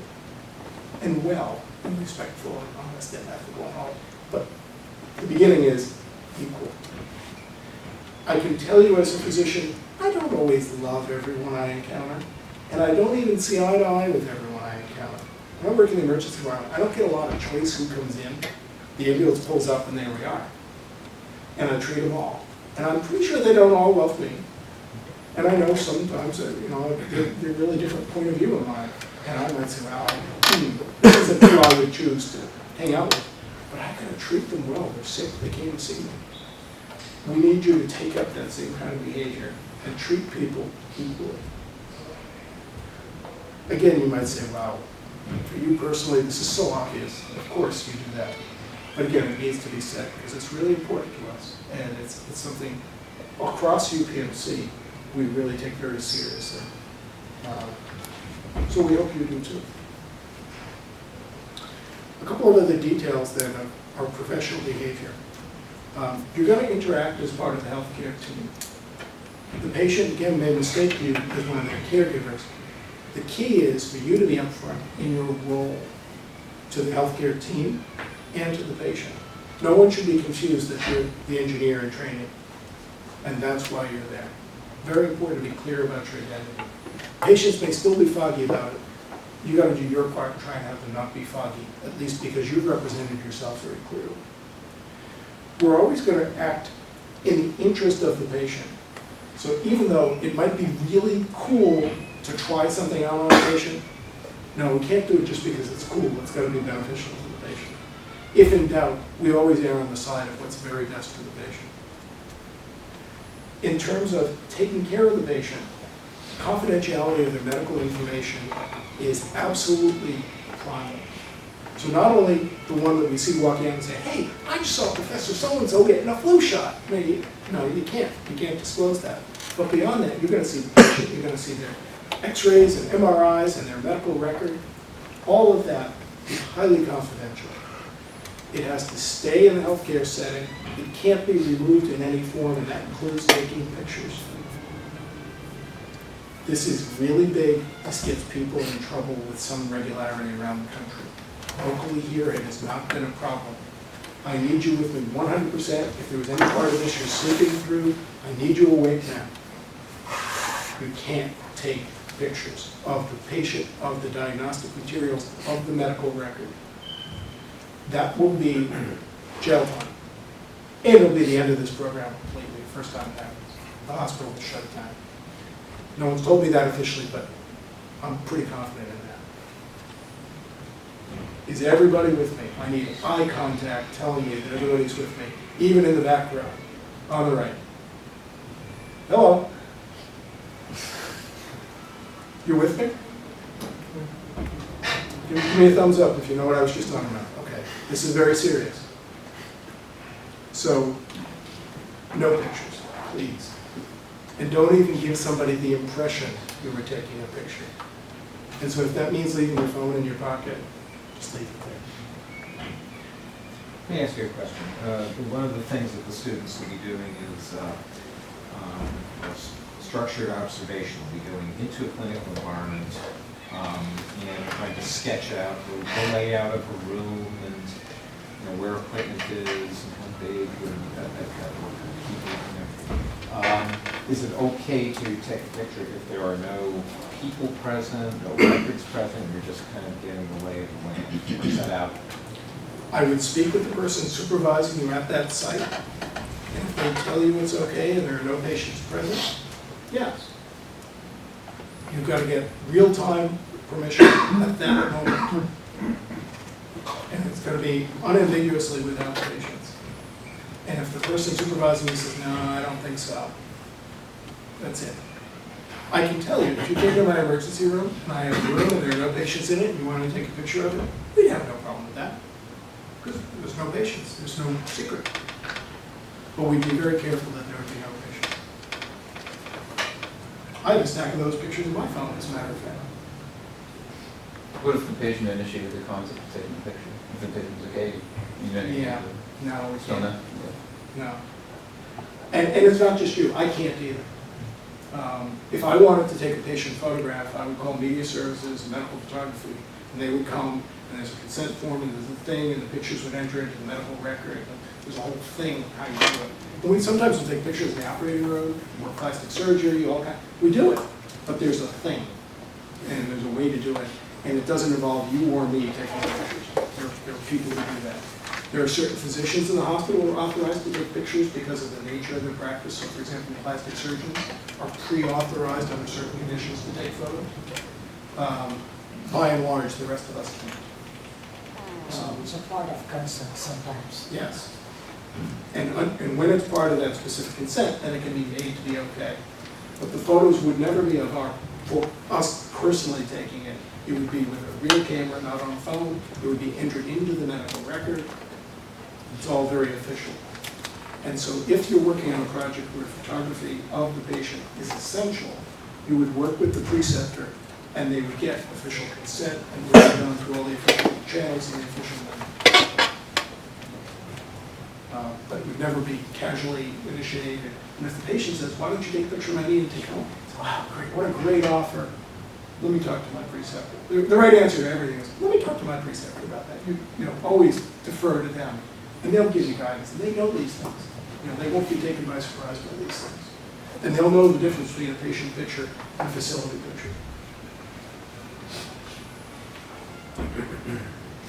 and well and respectful and honest and ethical and all. But the beginning is equal. I can tell you as a physician, I don't always love everyone I encounter, and I don't even see eye to eye with everyone I encounter. When I work in the emergency environment, I don't get a lot of choice who comes in. The ambulance pulls up and there we are. And I treat them all. And I'm pretty sure they don't all love me. And I know sometimes that, they're really different point of view in mine. And I might say, well, this isn't who I would choose to hang out with. But I gotta treat them well. They're sick, they came to see me. We need you to take up that same kind of behavior and treat people equally. Again, you might say, wow, for you personally, this is so obvious. Of course you do that. But again, it needs to be said because it's really important to us. And it's something across UPMC we really take very seriously. So we hope you do too. A couple of other details then of our professional behavior. You're going to interact as part of the healthcare team. The patient, again, may mistake you as one of their caregivers. The key is for you to be upfront in your role to the healthcare team and to the patient. No one should be confused that you're the engineer in training, and that's why you're there. Very important to be clear about your identity. Patients may still be foggy about it. You got to do your part and try and have them not be foggy, at least because you've represented yourself very clearly. We're always going to act in the interest of the patient. So even though it might be really cool to try something out on a patient, no, we can't do it just because it's cool. It's got to be beneficial to the patient. If in doubt, we always err on the side of what's very best for the patient. In terms of taking care of the patient, confidentiality of their medical information is absolutely primal. So not only the one that we see walk in and say, hey, I just saw Professor so-and-so getting a flu shot. No, you can't. You can't disclose that. But beyond that, you're going to see the patient, you're going to see their x-rays and MRIs and their medical record. All of that is highly confidential. It has to stay in the healthcare setting. It can't be removed in any form, and that includes taking pictures. This is really big. This gets people in trouble with some regularity around the country. Locally here, it has not been a problem. I need you with me 100%. If there was any part of this you're sleeping through, I need you awake now. You can't take pictures of the patient, of the diagnostic materials, of the medical record. That will be jail time. And it'll be the end of this program completely, the first time it happens. The hospital will shut it down. No one's told me that officially, but I'm pretty confident in that. Is everybody with me? I need eye contact telling me that everybody's with me, even in the back row, on the right. Hello? You're with me? Give me a thumbs up if you know what I was just talking about. Okay, this is very serious. So, no pictures, please. And don't even give somebody the impression you were taking a picture. And so if that means leaving your phone in your pocket, just leave it there. Let me ask you a question. One of the things that the students will be doing is structured observation. We'll be going into a clinical environment and trying to sketch out the layout of a room and where equipment is and how big and that kind of people in there. Is it okay to take a picture if there are no people present, no records present, and you're just kind of getting the lay of the land? Is that out? I would speak with the person supervising you at that site, and if they tell you it's okay and there are no patients present, yes. You've got to get real-time permission at that moment. And it's going to be unambiguously without patients. And if the person supervising you says, no, I don't think so, that's it. I can tell you, if you came to my emergency room and I have a room and there are no patients in it and you want to take a picture of it, we'd have no problem with that. Because there's no patients, there's no secret. But we'd be very careful that there would be no patients. I have a stack of those pictures in my phone, as a matter of fact. What if the patient initiated the concept of taking a picture? If the patient was like, hey, you know, Yeah. No, we so can't. no. No. And it's not just you, I can't either. If I wanted to take a patient photograph, I would call media services, medical photography, and they would come, and there's a consent form, and there's a thing, and the pictures would enter into the medical record, and there's a whole thing of how you do it. And we sometimes will take pictures in the operating room, more plastic surgery, all kind, we do it, but there's a thing, and there's a way to do it, and it doesn't involve you or me taking the pictures. There are people who do that. There are certain physicians in the hospital who are authorized to take pictures because of the nature of their practice. So, for example, plastic surgeons are pre-authorized under certain conditions to take photos. By and large, the rest of us can't. It's a part of consent sometimes. Yes. And when it's part of that specific consent, then it can be made to be okay. But the photos would never be of for us personally taking it. It would be with a real camera, not on a phone. It would be entered into the medical record. It's all very official. And so if you're working on a project where photography of the patient is essential, you would work with the preceptor and they would get official consent and would be done through all the official channels and the official method. But it would never be casually initiated. And if the patient says, why don't you take a picture of my knee and take it home? Wow, great, what a great offer. Let me talk to my preceptor. The right answer to everything is, let me talk to my preceptor about that. You know, always defer to them. And they'll give you guidance, and they know these things. You know, they won't be taken by surprise by these things. And they'll know the difference between a patient picture and a facility picture.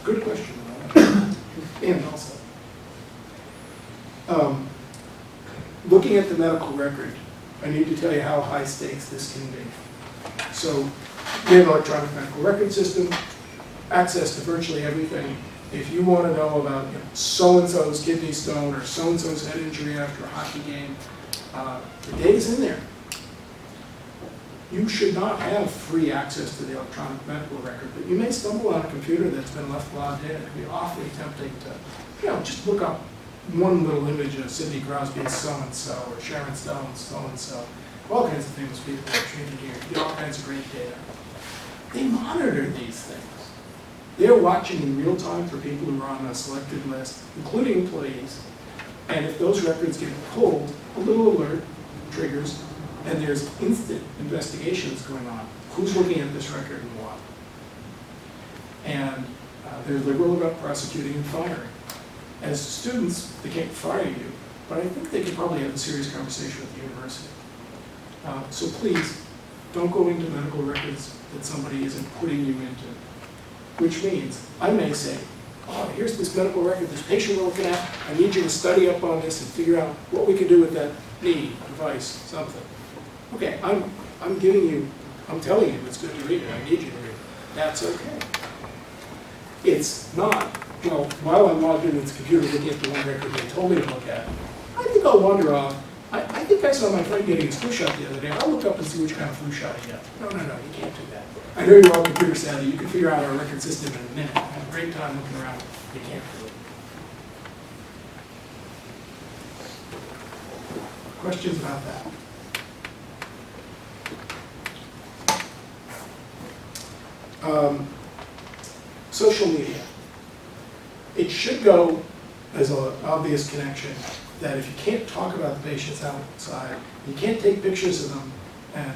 Good question. And also, looking at the medical record, I need to tell you how high stakes this can be. So, we have an electronic medical record system, access to virtually everything. If you want to know about so-and-so's kidney stone or so-and-so's head injury after a hockey game, the data's in there. You should not have free access to the electronic medical record, but you may stumble on a computer that's been left logged in. It can be awfully tempting to, just look up one little image of Sidney Crosby's so-and-so or Sharon Stone's so-and-so. All kinds of things people are treated here. You get all kinds of great data. They monitor these things. They're watching in real time for people who are on a selected list, including employees. And if those records get pulled, a little alert triggers, and there's instant investigations going on. Who's looking at this record and what? And they're liberal about prosecuting and firing. As students, they can't fire you, but I think they could probably have a serious conversation with the university. So please, don't go into medical records that somebody isn't putting you into. Which means, I may say, oh, here's this medical record, this patient we're looking at, I need you to study up on this and figure out what we can do with that knee, device, something. Okay, I'm telling you it's good to read it, I need you to read it. That's okay. It's not, well, while I'm logged into this computer looking at the one record they told me to look at, I think I'll wander off. I think I saw my friend getting his flu shot the other day. I'll look up and see which kind of flu shot he got. No, you can't do that. I know you're all computer savvy. You can figure out our record system in a minute. I have a great time looking around. You can't do it. Questions about that? Social media. It should go as an obvious connection that if you can't talk about the patients outside, you can't take pictures of them, and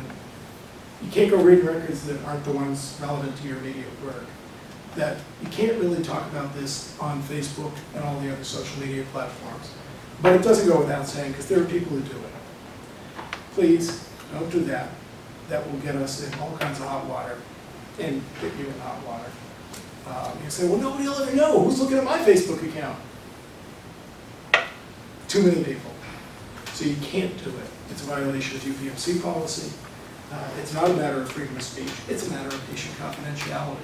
you can't go read records that aren't the ones relevant to your immediate work, that you can't really talk about this on Facebook and all the other social media platforms. But it doesn't go without saying, because there are people who do it. Please, don't do that. That will get us in all kinds of hot water, and get you in hot water. You say, well, nobody will ever know. Who's looking at my Facebook account? Too many people. So you can't do it. It's a violation of UPMC policy. It's not a matter of freedom of speech. It's a matter of patient confidentiality.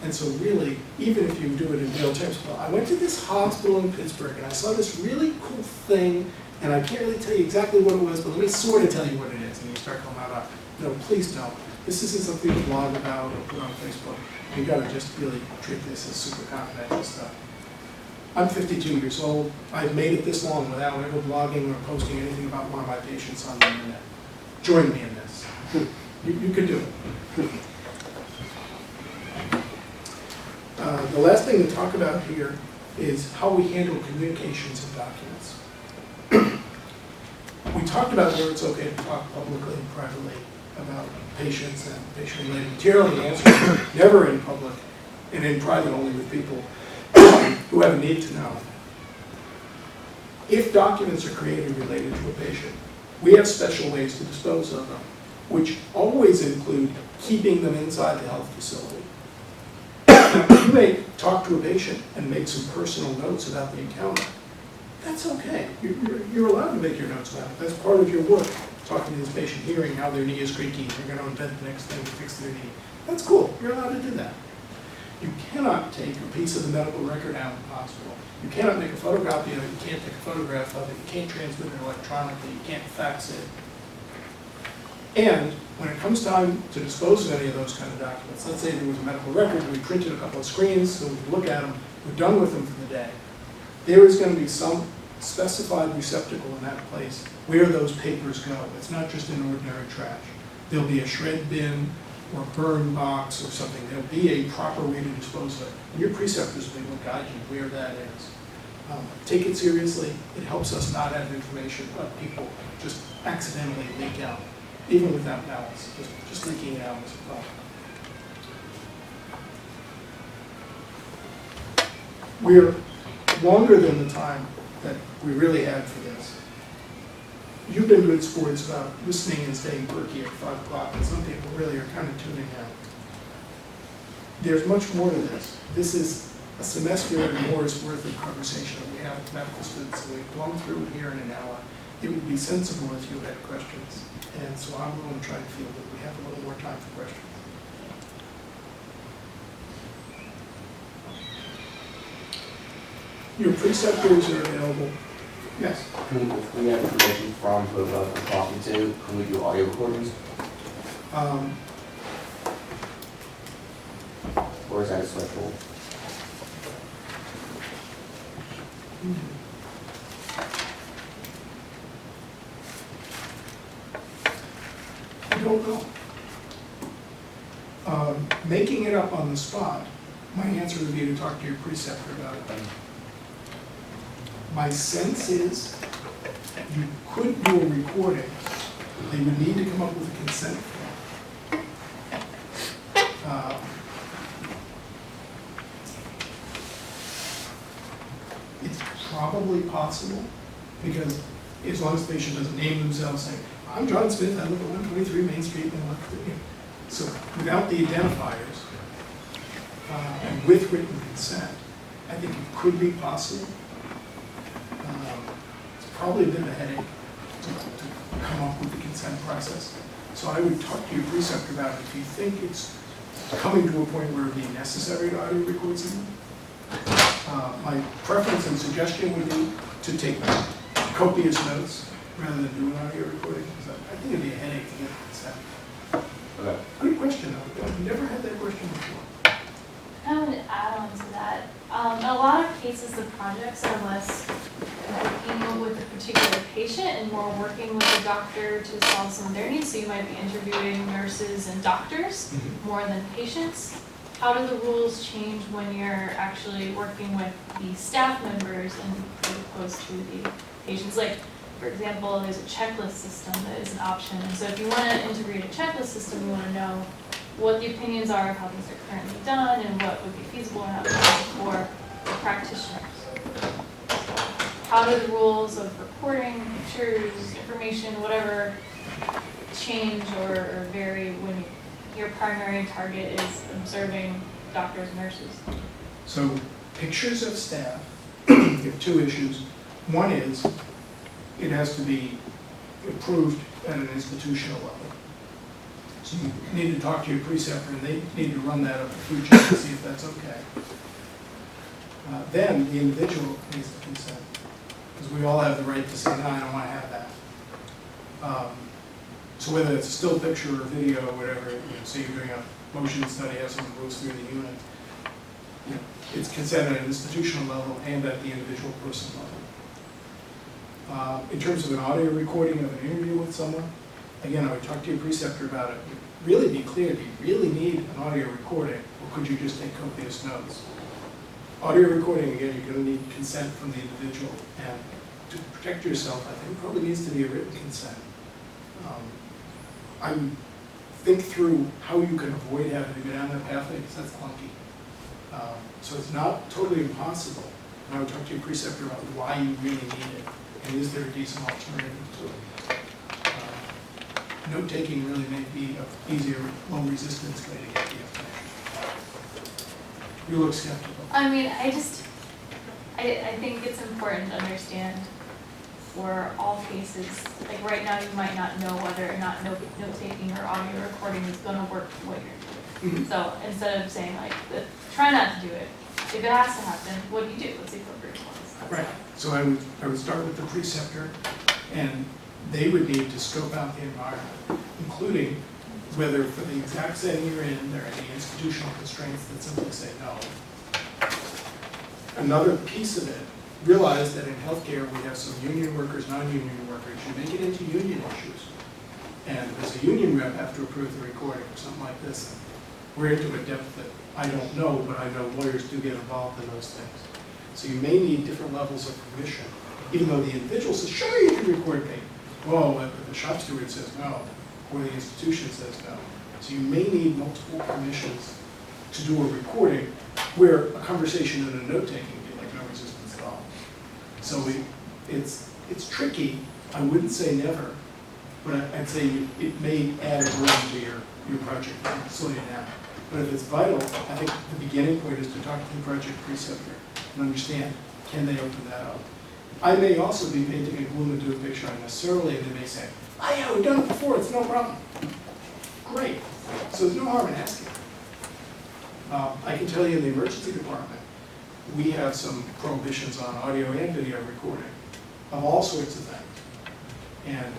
And so really, even if you do it in real terms, well, I went to this hospital in Pittsburgh and I saw this really cool thing, and I can't really tell you exactly what it was, but let me sort of tell you what it is. And you start calling that out. No, please don't. This isn't something to blog about or put on Facebook. You've got to just really treat this as super confidential stuff. I'm 52 years old. I've made it this long without ever blogging or posting anything about one of my patients on the internet. Join me in this. You could do it. The last thing to talk about here is how we handle communications and documents. We talked about where it's okay to talk publicly and privately about patients and patient-related material. The answer is never in public and in private, only with people who have a need to know. If documents are created related to a patient, we have special ways to dispose of them, which always include keeping them inside the health facility. Now, you may talk to a patient and make some personal notes about the encounter. That's okay. You're allowed to make your notes about it. That's part of your work. Talking to this patient, hearing how their knee is creaking, they're going to invent the next thing to fix their knee. That's cool. You're allowed to do that. You cannot take a piece of the medical record out of the hospital. You cannot make a photocopy of it. You can't take a photograph of it. You can't transmit it electronically. You can't fax it. And when it comes time to dispose of any of those kind of documents, let's say there was a medical record, we printed a couple of screens so we can look at them, we're done with them for the day. There is going to be some specified receptacle in that place where those papers go. It's not just in ordinary trash. There'll be a shred bin or burn box or something. There'll be a proper way to dispose of it. And your preceptors will be able to guide you where that is. Take it seriously. It helps us not have information of people just accidentally leak out, even without malice. Just leaking it out is a problem. We're longer than the time that we really had for this. You've been good sports about listening and staying perky at 5 o'clock, and some people really are kind of tuning out. There's much more to this. This is a semester and more's worth of conversation that we have with medical students, and we've gone through it here in an hour. It would be sensible if you had questions, and so I'm going to try to feel that we have a little more time for questions. Your preceptors are available. Yes? Can we have information from whoever we're talking to? Can we do audio recordings? Or is that a threshold? I don't know. Making it up on the spot, my answer would be to talk to your preceptor about it. My sense is you could do a recording. They would need to come up with a consent form. It's probably possible because as long as the patient doesn't name themselves, saying, I'm John Smith, I live at 123 Main Street, and so without the identifiers and with written consent, I think it could be possible. It's probably a bit of a headache to come up with the consent process. So I would talk to your preceptor about it if you think it's coming to a point where it would be necessary to audio record someone. My preference and suggestion would be to take copious notes rather than do an audio recording, because I think it'd be a headache to get consent. Okay. Good question, though. I've never had that question before. I would add on to that. In a lot of cases, the projects are less working with a particular patient and more working with the doctor to solve some of their needs. So you might be interviewing nurses and doctors more than patients. How do the rules change when you're actually working with the staff members as opposed to the patients? Like, for example, there's a checklist system that is an option. And so if you want to integrate a checklist system, you want to know what the opinions are of how things are currently done and what would be feasible or not feasible for the practitioners. How do the rules of recording, pictures, information, whatever, change or vary when your primary target is observing doctors and nurses? So pictures of staff, you have two issues. One is it has to be approved at an institutional level. So you need to talk to your preceptor and they need to run that up the food chain to see if that's okay. Then the individual needs to consent, because we all have the right to say, no, I don't want to have that. So whether it's a still picture or video or whatever, say you're doing a motion study, have someone moves through the unit, it's consent at an institutional level and at the individual person level. In terms of an audio recording of an interview with someone, again, I would talk to your preceptor about it. really be clear, do you really need an audio recording, or could you just take copious notes? Audio recording, again, you're gonna need consent from the individual, and to protect yourself, I think probably needs to be a written consent. I would think through how you can avoid having to go down that pathway, because that's clunky. So it's not totally impossible. And I would talk to your preceptor about why you really need it, and is there a decent alternative to it. Note-taking really may be an easier, low-resistance way to get the information. You look skeptical. I mean, I think it's important to understand for all cases, like right now, you might not know whether or not note-taking or audio recording is gonna work for what you're doing. So instead of saying like, try not to do it, if it has to happen, what do you do? What's the appropriate response? Right, so I would start with the preceptor, and they would need to scope out the environment, including whether for the exact setting you're in, there are any institutional constraints that simply say no. Another piece of it, realize that in healthcare we have some union workers, non-union workers. You make it into union issues. And does a union rep have to approve the recording or something like this? We're into a depth that I don't know, but I know lawyers do get involved in those things. So you may need different levels of permission, even though the individual says, sure, you can record me. Well, the shop steward says no, or the institution says no. So you may need multiple permissions to do a recording where a conversation and a note-taking would be like no resistance at all. So it's tricky. I wouldn't say never, but I'd say it may add a burden to your project and slow you down. But if it's vital, I think the beginning point is to talk to the project preceptor and understand, can they open that up? I may also be painting a gloom and doom picture unnecessarily, and they may say, oh yeah, we've done it before, it's no problem. Great, so there's no harm in asking. I can tell you in the emergency department, we have some prohibitions on audio and video recording of all sorts of things. And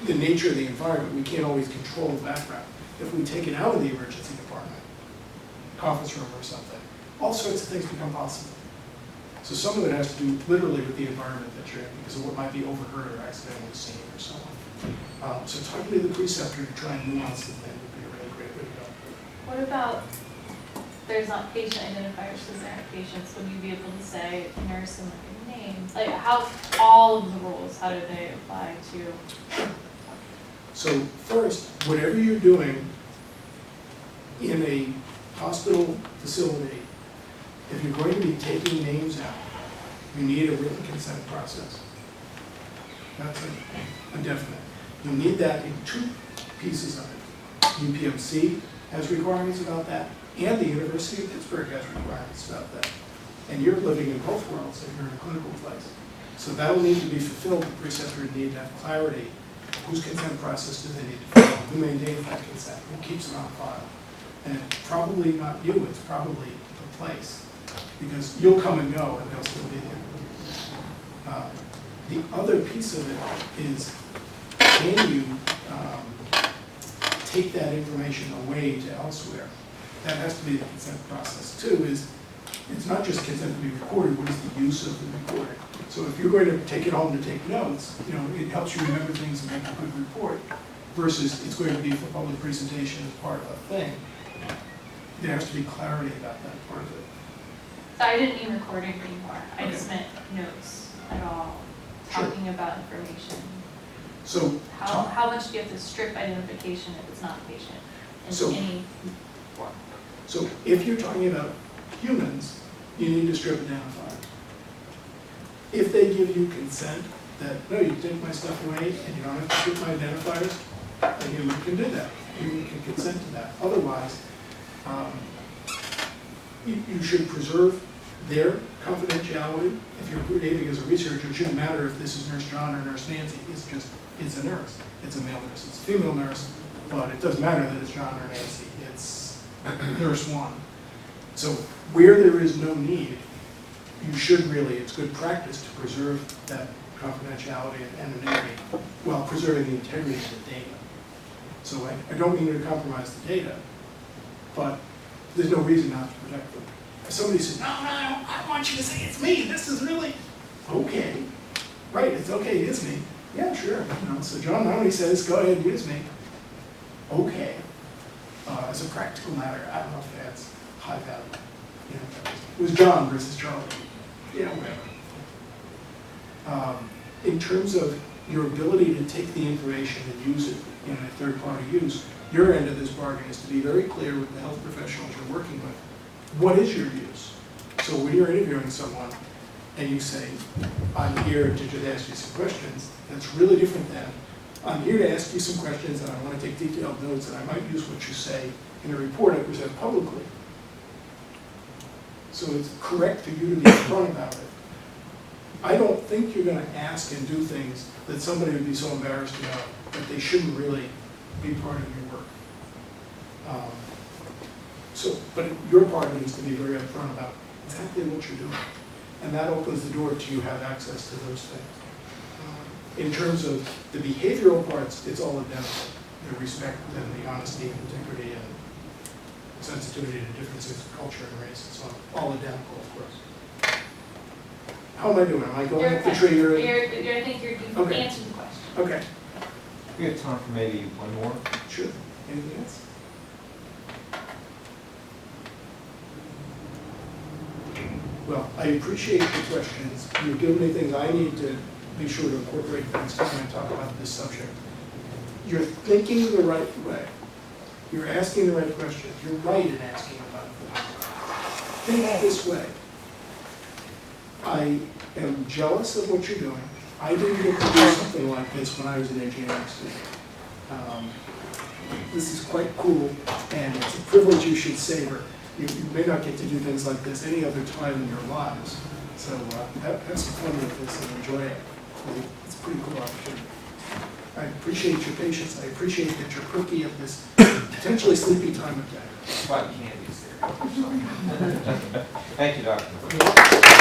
the nature of the environment, we can't always control the background. If we take it out of the emergency department, conference room or something, all sorts of things become possible. So some of it has to do literally with the environment that you're in, because of what might be overheard or accidentally seen or so on. So talking to the preceptor to try and nuance the thing would be a really great way to go. What about, there's not patient identifiers because there aren't patients, would you be able to say nurse and like a name? Like how, all of the rules, how do they apply to? So first, whatever you're doing in a hospital facility, if you're going to be taking names out, you need a written consent process. That's a definite. You need that in two pieces of it. UPMC has requirements about that, and the University of Pittsburgh has requirements about that. And you're living in both worlds if you're in a clinical place. So that will need to be fulfilled. The preceptor will need to have clarity. Whose consent process do they need to follow? Who maintains that consent? Who keeps it on file? And it's probably not you, it's probably the place. Because you'll come and go and they'll still be there. The other piece of it is, can you take that information away to elsewhere? That has to be the consent process. Two is, it's not just consent to be recorded, what is the use of the recording? So if you're going to take it home to take notes, you know, it helps you remember things and make a good report, versus it's going to be for public presentation as part of a thing. There has to be clarity about that part of it. So I didn't mean recording anymore. I just meant notes at all, Sure. talking about information. So How much do you have to strip identification if it's not a patient in So- any form? So if you're talking about humans, you need to strip identifiers. If they give you consent that, no, you can take my stuff away and you don't have to strip my identifiers, a human can do that. A human can consent to that. Otherwise, you should preserve their confidentiality. If you're behaving as a researcher, it shouldn't matter if this is Nurse John or Nurse Nancy. It's a nurse. It's a male nurse. It's a female nurse, but it doesn't matter that it's John or Nancy. It's nurse one. So where there is no need, you should really, it's good practice to preserve that confidentiality and anonymity while preserving the integrity of the data. So I don't mean to compromise the data, but there's no reason not to protect them. If somebody says, no, I want you to say it's me, this is really, okay. Right, it's okay, it is me. Yeah, sure. You know, so John Mahoney says, go ahead, use me. okay. As a practical matter, I don't know if that's high value. You know, it was John versus Charlie, you know, whatever. In terms of your ability to take the information and use it in a third-party use, your end of this bargain is to be very clear with the health professionals you're working with. What is your use? So when you're interviewing someone and you say, I'm here to just ask you some questions, that's really different than, I'm here to ask you some questions and I want to take detailed notes and I might use what you say in a report I present publicly. So it's correct for you to be upfront about it. I don't think you're going to ask and do things that somebody would be so embarrassed about that they shouldn't really be part of your work. But your part of it is to be very upfront about exactly what you're doing. And that opens the door to you have access to those things. In terms of the behavioral parts, it's all identical. The respect and the honesty and integrity and sensitivity to differences of culture and race and so on. All identical, of course. How am I doing? Am I going with the trigger? I think you've Okay. answered the question. Okay. We have time for maybe one more. Sure. Anything else? Well, I appreciate the questions. You've given me things I need to be sure to incorporate next time I talk about this subject. You're thinking the right way. You're asking the right questions. You're right in asking about it. Think this way. I am jealous of what you're doing. I didn't get to do something like this when I was an engineering student. This is quite cool, and it's a privilege you should savor. You may not get to do things like this any other time in your lives. So have some fun with this and enjoy it. It's a pretty cool opportunity. I appreciate your patience. I appreciate that you're quirky at this potentially sleepy time of day. That's why the candy's there. Thank you, Doctor.